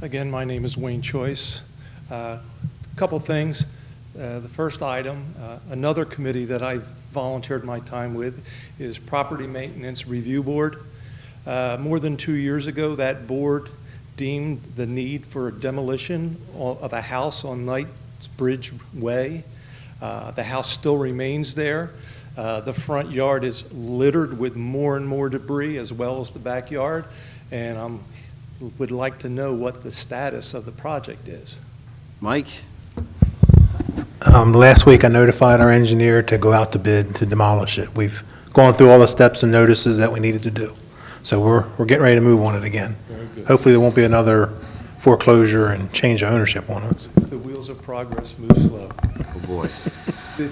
Again, my name is Wayne Choice. A couple things. The first item, another committee that I've volunteered my time with is Property Maintenance Review Board. More than 2 years ago, that board deemed the need for a demolition of a house on Knightsbridge Way. The house still remains there. The front yard is littered with more and more debris, as well as the backyard, and I would like to know what the status of the project is. Mike? Last week, I notified our engineer to go out to bid to demolish it. We've gone through all the steps and notices that we needed to do. So we're getting ready to move on it again. Very good. Hopefully, there won't be another foreclosure and change of ownership on us. The wheels of progress move slow. Oh, boy.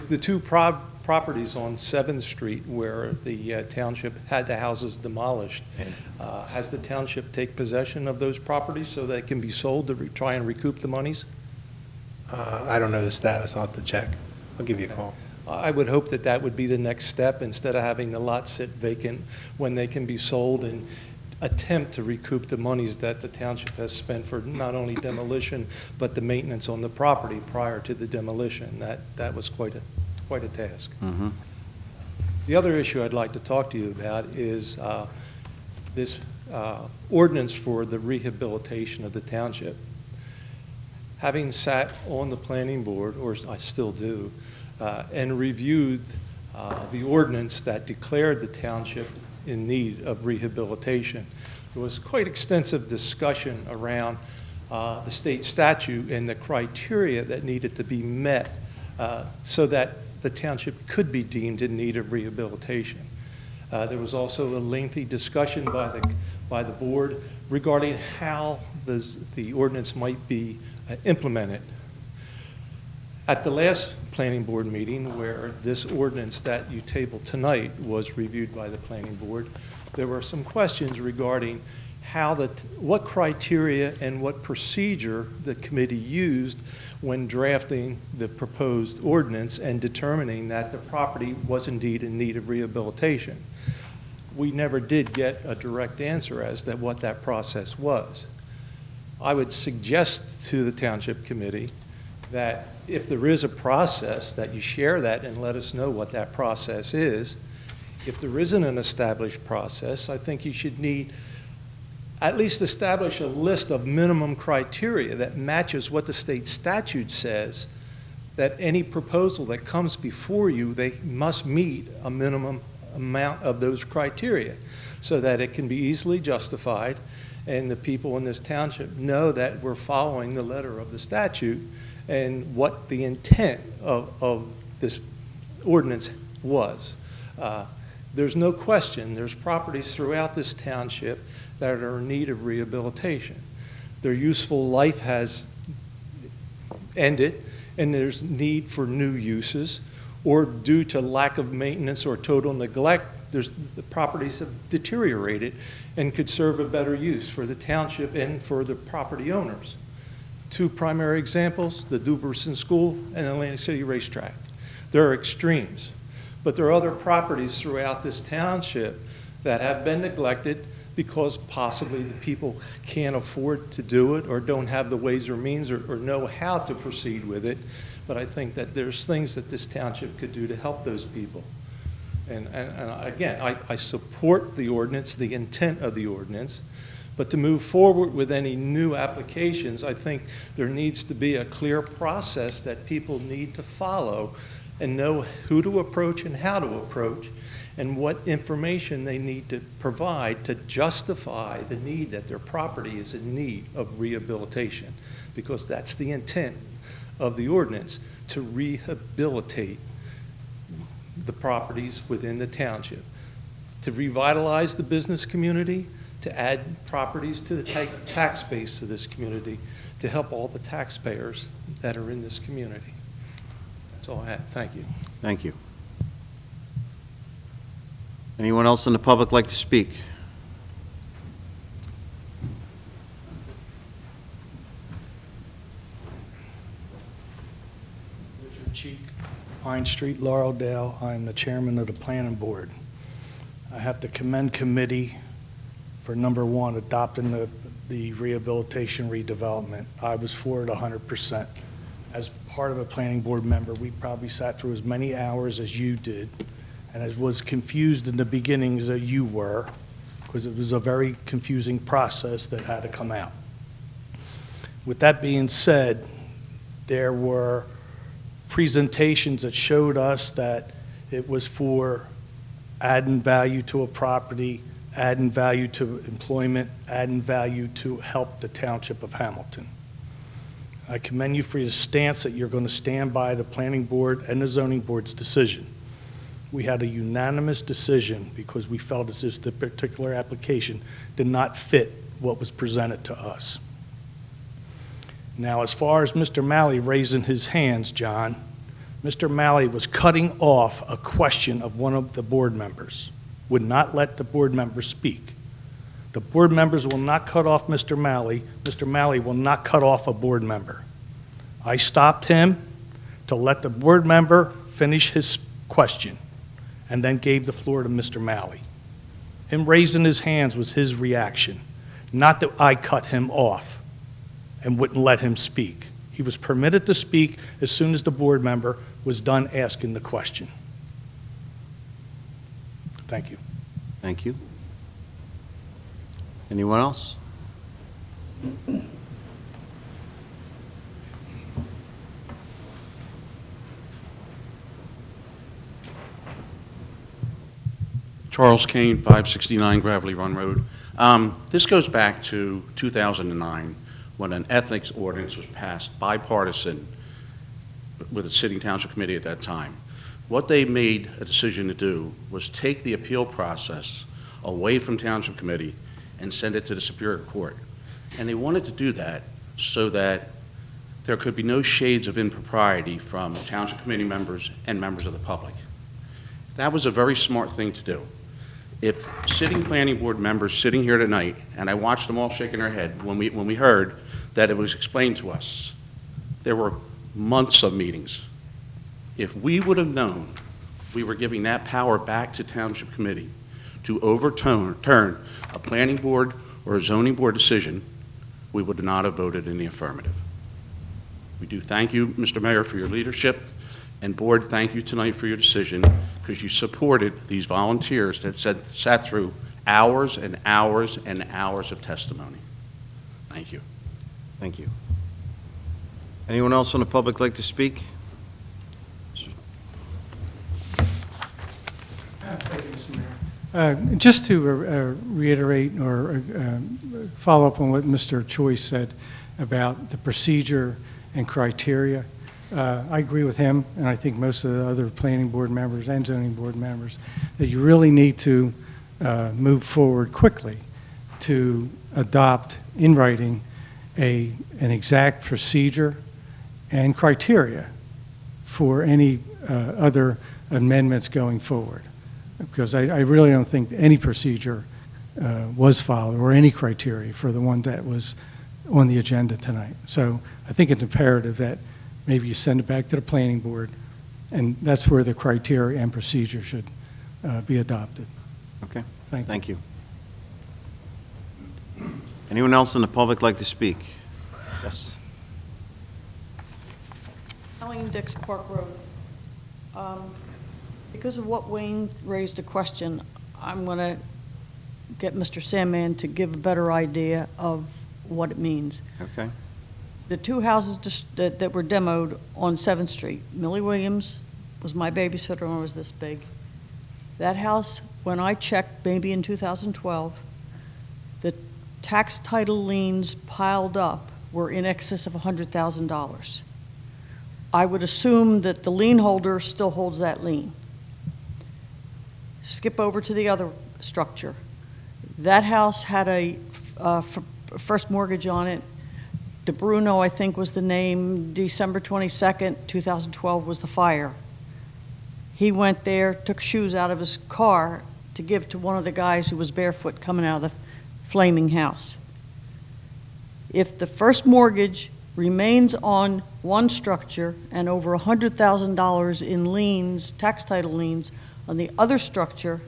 The two properties on 7th Street where the township had the houses demolished, has the township take possession of those properties so they can be sold to try and recoup the monies? I don't know the status. I'll have to check. I'll give you a call. I would hope that that would be the next step, instead of having the lot sit vacant when they can be sold, and attempt to recoup the monies that the township has spent for not only demolition, but the maintenance on the property prior to the demolition. That was quite a task. Mm-hmm. The other issue I'd like to talk to you about is this ordinance for the rehabilitation of the township. Having sat on the planning board, or I still do, and reviewed the ordinance that declared the township in need of rehabilitation, there was quite extensive discussion around the state statute and the criteria that needed to be met so that the township could be deemed in need of rehabilitation. There was also a lengthy discussion by the board regarding how the ordinance might be implemented. At the last planning board meeting, where this ordinance that you tabled tonight was reviewed by the planning board, there were some questions regarding what criteria and what procedure the committee used when drafting the proposed ordinance and determining that the property was indeed in need of rehabilitation. We never did get a direct answer as to what that process was. I would suggest to the Township Committee that if there is a process, that you share that and let us know what that process is. If there isn't an established process, I think you should at least establish a list of minimum criteria that matches what the state statute says, that any proposal that comes before you, they must meet a minimum amount of those criteria so that it can be easily justified and the people in this township know that we're following the letter of the statute and what the intent of this ordinance was. There's no question, there's properties throughout this township that are in need of rehabilitation. Their useful life has ended, and there's need for new uses, or due to lack of maintenance or total neglect, the properties have deteriorated and could serve a better use for the township and for the property owners. Two primary examples, the Duberson School and Atlantic City Racetrack. There are extremes, but there are other properties throughout this township that have been neglected because possibly the people can't afford to do it or don't have the ways or means or know how to proceed with it. But I think that there's things that this township could do to help those people. And again, I support the ordinance, the intent of the ordinance, but to move forward with any new applications, I think there needs to be a clear process that people need to follow and know who to approach and how to approach and what information they need to provide to justify the need that their property is in need of rehabilitation, because that's the intent of the ordinance, to rehabilitate the properties within the township, to revitalize the business community, to add properties to the tax base of this community, to help all the taxpayers that are in this community. That's all I have. Thank you. Thank you. Anyone else in the public like to speak? Richard Cheek, Pine Street, Laureldale. I'm the chairman of the planning board. I have to commend committee for number one, adopting the rehabilitation redevelopment. I was for it 100%. As part of a planning board member, we probably sat through as many hours as you did, and I was confused in the beginnings that you were, because it was a very confusing process that had to come out. With that being said, there were presentations that showed us that it was for adding value to a property, adding value to employment, adding value to help the Township of Hamilton. I commend you for your stance that you're going to stand by the planning board and the zoning board's decision. We had a unanimous decision because we felt as if the particular application did not fit what was presented to us. Now, as far as Mr. Malley raising his hands, John, Mr. Malley was cutting off a question of one of the board members, would not let the board member speak. The board members will not cut off Mr. Malley. Mr. Malley will not cut off a board member. I stopped him to let the board member finish his question and then gave the floor to Mr. Malley. Him raising his hands was his reaction, not that I cut him off and wouldn't let him speak. He was permitted to speak as soon as the board member was done asking the question. Thank you. Thank you. Anyone else? Charles Kane, 569 Gravelly Run Road. This goes back to 2009 when an ethics ordinance was passed, bipartisan, with the sitting township committee at that time. What they made a decision to do was take the appeal process away from township committee and send it to the Superior Court. And they wanted to do that so that there could be no shades of impropriety from township committee members and members of the public. That was a very smart thing to do. If sitting planning board members sitting here tonight, and I watched them all shaking their head when we heard that it was explained to us, there were months of meetings. If we would have known we were giving that power back to township committee to overturn a planning board or a zoning board decision, we would not have voted in the affirmative. We do thank you, Mr. Mayor, for your leadership, and board, thank you tonight for your decision, because you supported these volunteers that sat through hours and hours and hours of testimony. Thank you. Thank you. Anyone else from the public like to speak? Just to reiterate or follow up on what Mr. Choi said about the procedure and criteria, I agree with him, and I think most of the other planning board members and zoning board members, that you really need to move forward quickly to adopt in writing an exact procedure and criteria for any other amendments going forward. Because I really don't think any procedure was followed or any criteria for the one that was on the agenda tonight. So I think it's imperative that maybe you send it back to the planning board, and that's where the criteria and procedure should be adopted. Okay. Thank you. Anyone else in the public like to speak? Yes. Ellen Dix, Park Road. Because of what Wayne raised a question, I'm going to get Mr. Sandman to give a better idea of what it means. Okay. The two houses that were demoed on 7th Street, Millie Williams was my babysitter when I was this big. That house, when I checked, maybe in 2012, the tax title liens piled up were in excess of $100,000. I would assume that the lien holder still holds that lien. Skip over to the other structure. That house had a first mortgage on it. DeBruno, I think was the name, December 22nd, 2012 was the fire. He went there, took shoes out of his car to give to one of the guys who was barefoot coming out of the flaming house. If the first mortgage remains on one structure and over $100,000 in liens, tax title liens, on the other structure,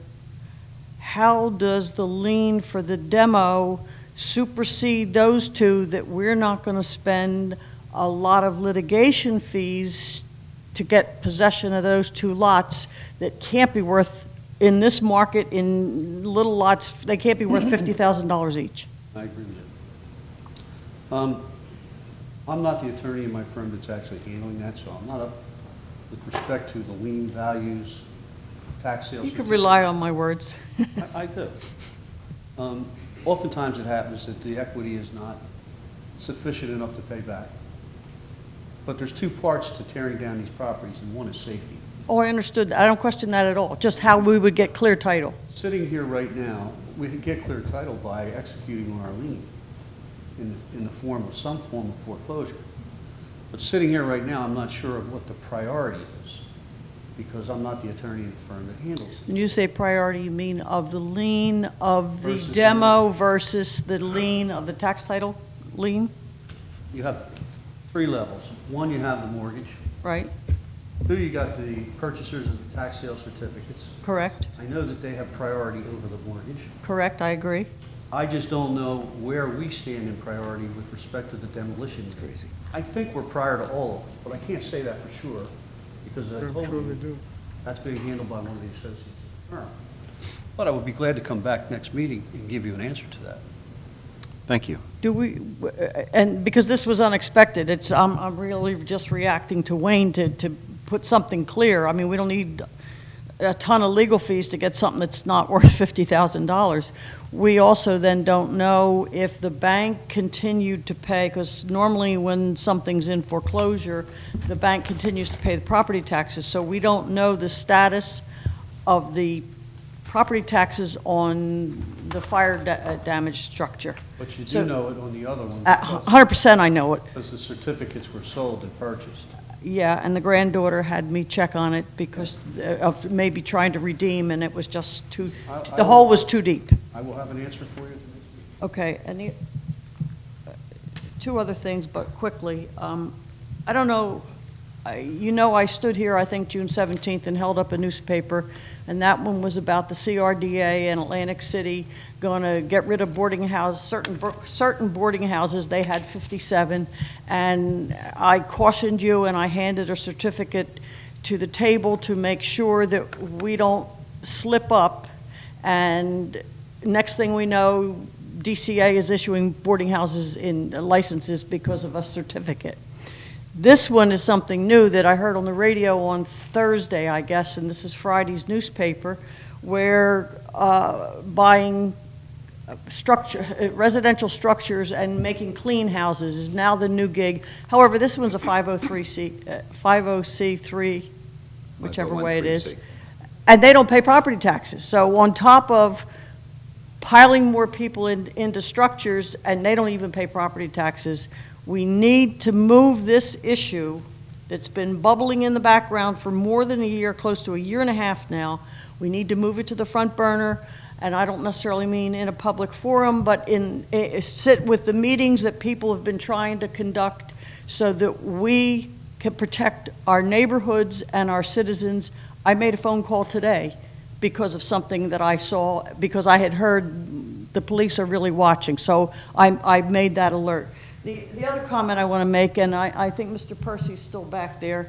how does the lien for the demo supersede those two that we're not going to spend a lot of litigation fees to get possession of those two lots that can't be worth, in this market, in little lots, they can't be worth $50,000 each? I agree with you. I'm not the attorney in my firm that's actually handling that, so I'm not up with respect to the lien values, tax sales. You could rely on my words. I do. Oftentimes it happens that the equity is not sufficient enough to pay back. But there's two parts to tearing down these properties, and one is safety. Oh, I understood. I don't question that at all. Just how we would get clear title. Sitting here right now, we could get clear title by executing on our lien in the form of some form of foreclosure. But sitting here right now, I'm not sure of what the priority is, because I'm not the attorney in the firm that handles it. When you say priority, you mean of the lien of the Versus the demo versus the lien of the tax title lien? You have three levels. One, you have the mortgage. Right, Two, you got the purchasers of the tax sale certificates. correct, I know that they have priority over the mortgage. correct, I agree. I just don't know where we stand in priority with respect to the demolition. It's crazy. I think we're prior to all of them, but I can't say that for sure, because I told you, that's being handled by one of the associates of the firm. But I would be glad to come back next meeting and give you an answer to that. Thank you. Do we, and because this was unexpected, I'm really just reacting to Wayne to put something clear. I mean, we don't need a ton of legal fees to get something that's not worth $50,000. We also then don't know if the bank continued to pay, because normally when something's in foreclosure, the bank continues to pay the property taxes. So we don't know the status of the property taxes on the fire damaged structure. But you do So, know it on the other one. 100% I know it. Because the certificates were sold and purchased. Yeah, and the granddaughter had me check on it because of maybe trying to redeem, and it was just too, the hole was too deep. I will have an answer for you. Okay, and two other things, but quickly. I don't know, you know, I stood here, I think, June 17th and held up a newspaper, and that one was about the CRDA in Atlantic City going to get rid of boarding houses, certain boarding houses. They had 57, and I cautioned you, and I handed a certificate to the table to make sure that we don't slip up, and next thing we know, DCA is issuing boarding houses in licenses because of a certificate. This one is something new that I heard on the radio on Thursday, I guess, and this is Friday's newspaper, where buying residential structures and making clean houses is now the new gig. However, this one's a 50C3, whichever way it is, and they don't pay property taxes. So on top of piling more people into structures, and they don't even pay property taxes, we need to move this issue that's been bubbling in the background for more than a year, close to a year and a half now. We need to move it to the front burner, and I don't necessarily mean in a public forum, but sit with the meetings that people have been trying to conduct so that we can protect our neighborhoods and our citizens. I made a phone call today because of something that I saw, because I had heard the police are really watching, so I made that alert. The other comment I want to make, and I think Mr. Percy's still back there,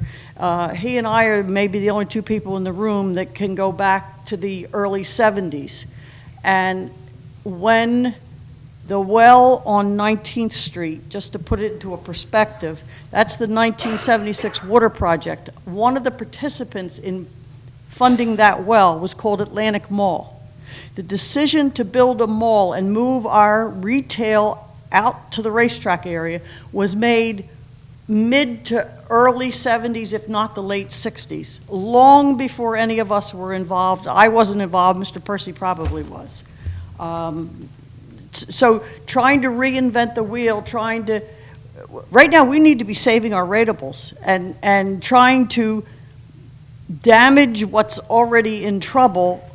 he and I are maybe the only two people in the room that can go back to the early 70s. And when the well on 19th Street, just to put it into a perspective, that's the 1976 water project. One of the participants in funding that well was called Atlantic Mall. The decision to build a mall and move our retail out to the racetrack area was made mid to early 70s, if not the late 60s, long before any of us were involved. I wasn't involved, Mr. Percy probably was. So trying to reinvent the wheel, trying to right now, we need to be saving our ratables and trying to damage what's already in trouble.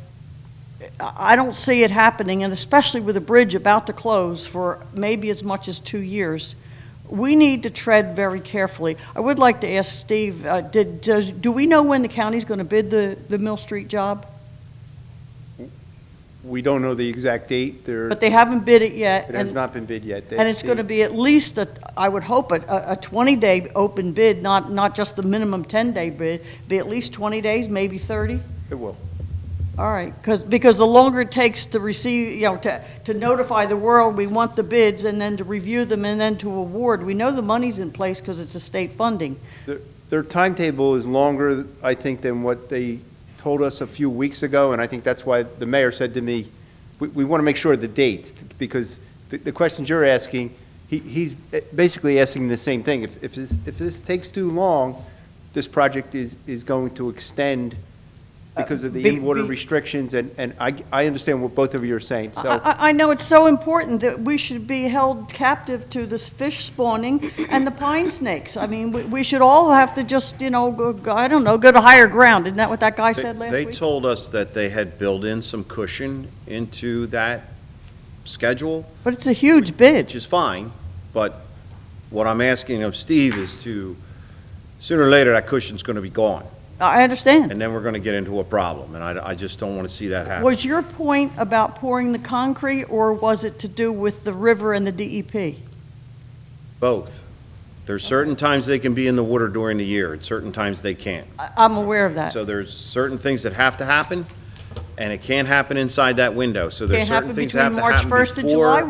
I don't see it happening, and especially with a bridge about to close for maybe as much as 2 years, we need to tread very carefully. I would like to ask Steve, do we know when the county's going to bid the Mill Street job? We don't know the exact date. But they haven't bid it yet. It has not been bid yet. And it's going to be at least, I would hope, a 20-day open bid, not just the minimum 10-day bid, be at least 20 days, maybe 30? It will. All right, because the longer it takes to receive, to notify the world, we want the bids, and then to review them, and then to award, we know the money's in place because it's a state funding. Their timetable is longer, I think, than what they told us a few weeks ago, and I think that's why the mayor said to me, we want to make sure of the dates, because the questions you're asking, he's basically asking the same thing. If this takes too long, this project is going to extend because of the in-water restrictions, and I understand what both of you are saying, so. I know it's so important that we should be held captive to this fish spawning and the pine snakes. I mean, we should all have to just, go to higher ground. Isn't that what that guy said last week? They told us that they had built in some cushion into that schedule. But it's a huge bid. Which is fine, but what I'm asking of Steve is sooner or later, that cushion's going to be gone. I understand. And then we're going to get into a problem, and I just don't want to see that happen. Was your point about pouring the concrete, or was it to do with the river and the DEP? Both. There's certain times they can be in the water during the year, and certain times they can't. I'm aware of that. So there's certain things that have to happen, and it can't happen inside that window. So there's Can't certain happen things that have between to happen March 1st and before- July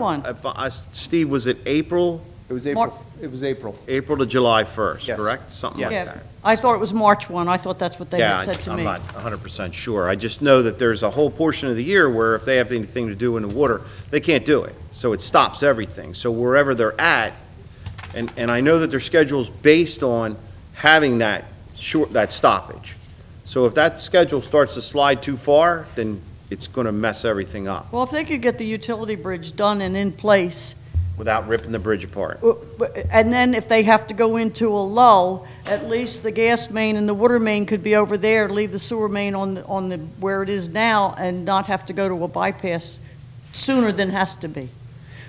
1. Steve, was it April? It was April. It was April. April to July 1st, Yes. correct? Something like Yeah, that. I thought it was March 1. I thought that's what they Yeah, had said to me. I'm not 100% sure. I just know that there's a whole portion of the year where if they have anything to do in the water, they can't do it. So it stops everything. So wherever they're at, and I know that their schedule is based on having that stoppage. So if that schedule starts to slide too far, then it's going to mess everything up Well, if they could get the utility bridge done and in place, without ripping the bridge apart. and then if they have to go into a lull, at least the gas main and the water main could be over there, leave the sewer main on the where it is now, and not have to go to a bypass sooner than has to be.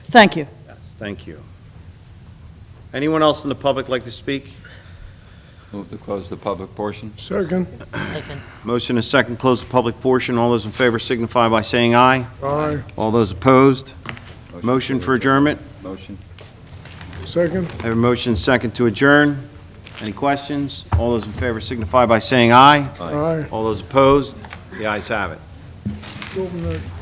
Thank you. Yes, thank you. Anyone else in the public like to speak? Move to close the public portion. Second. Motion is second, close the public portion. All those in favor signify by saying aye. Aye. All those opposed? Motion for adjournment? Motion. Second. I have a motion second to adjourn. Any questions? All those in favor signify by saying aye. Aye. All those opposed? The ayes have it. Open that.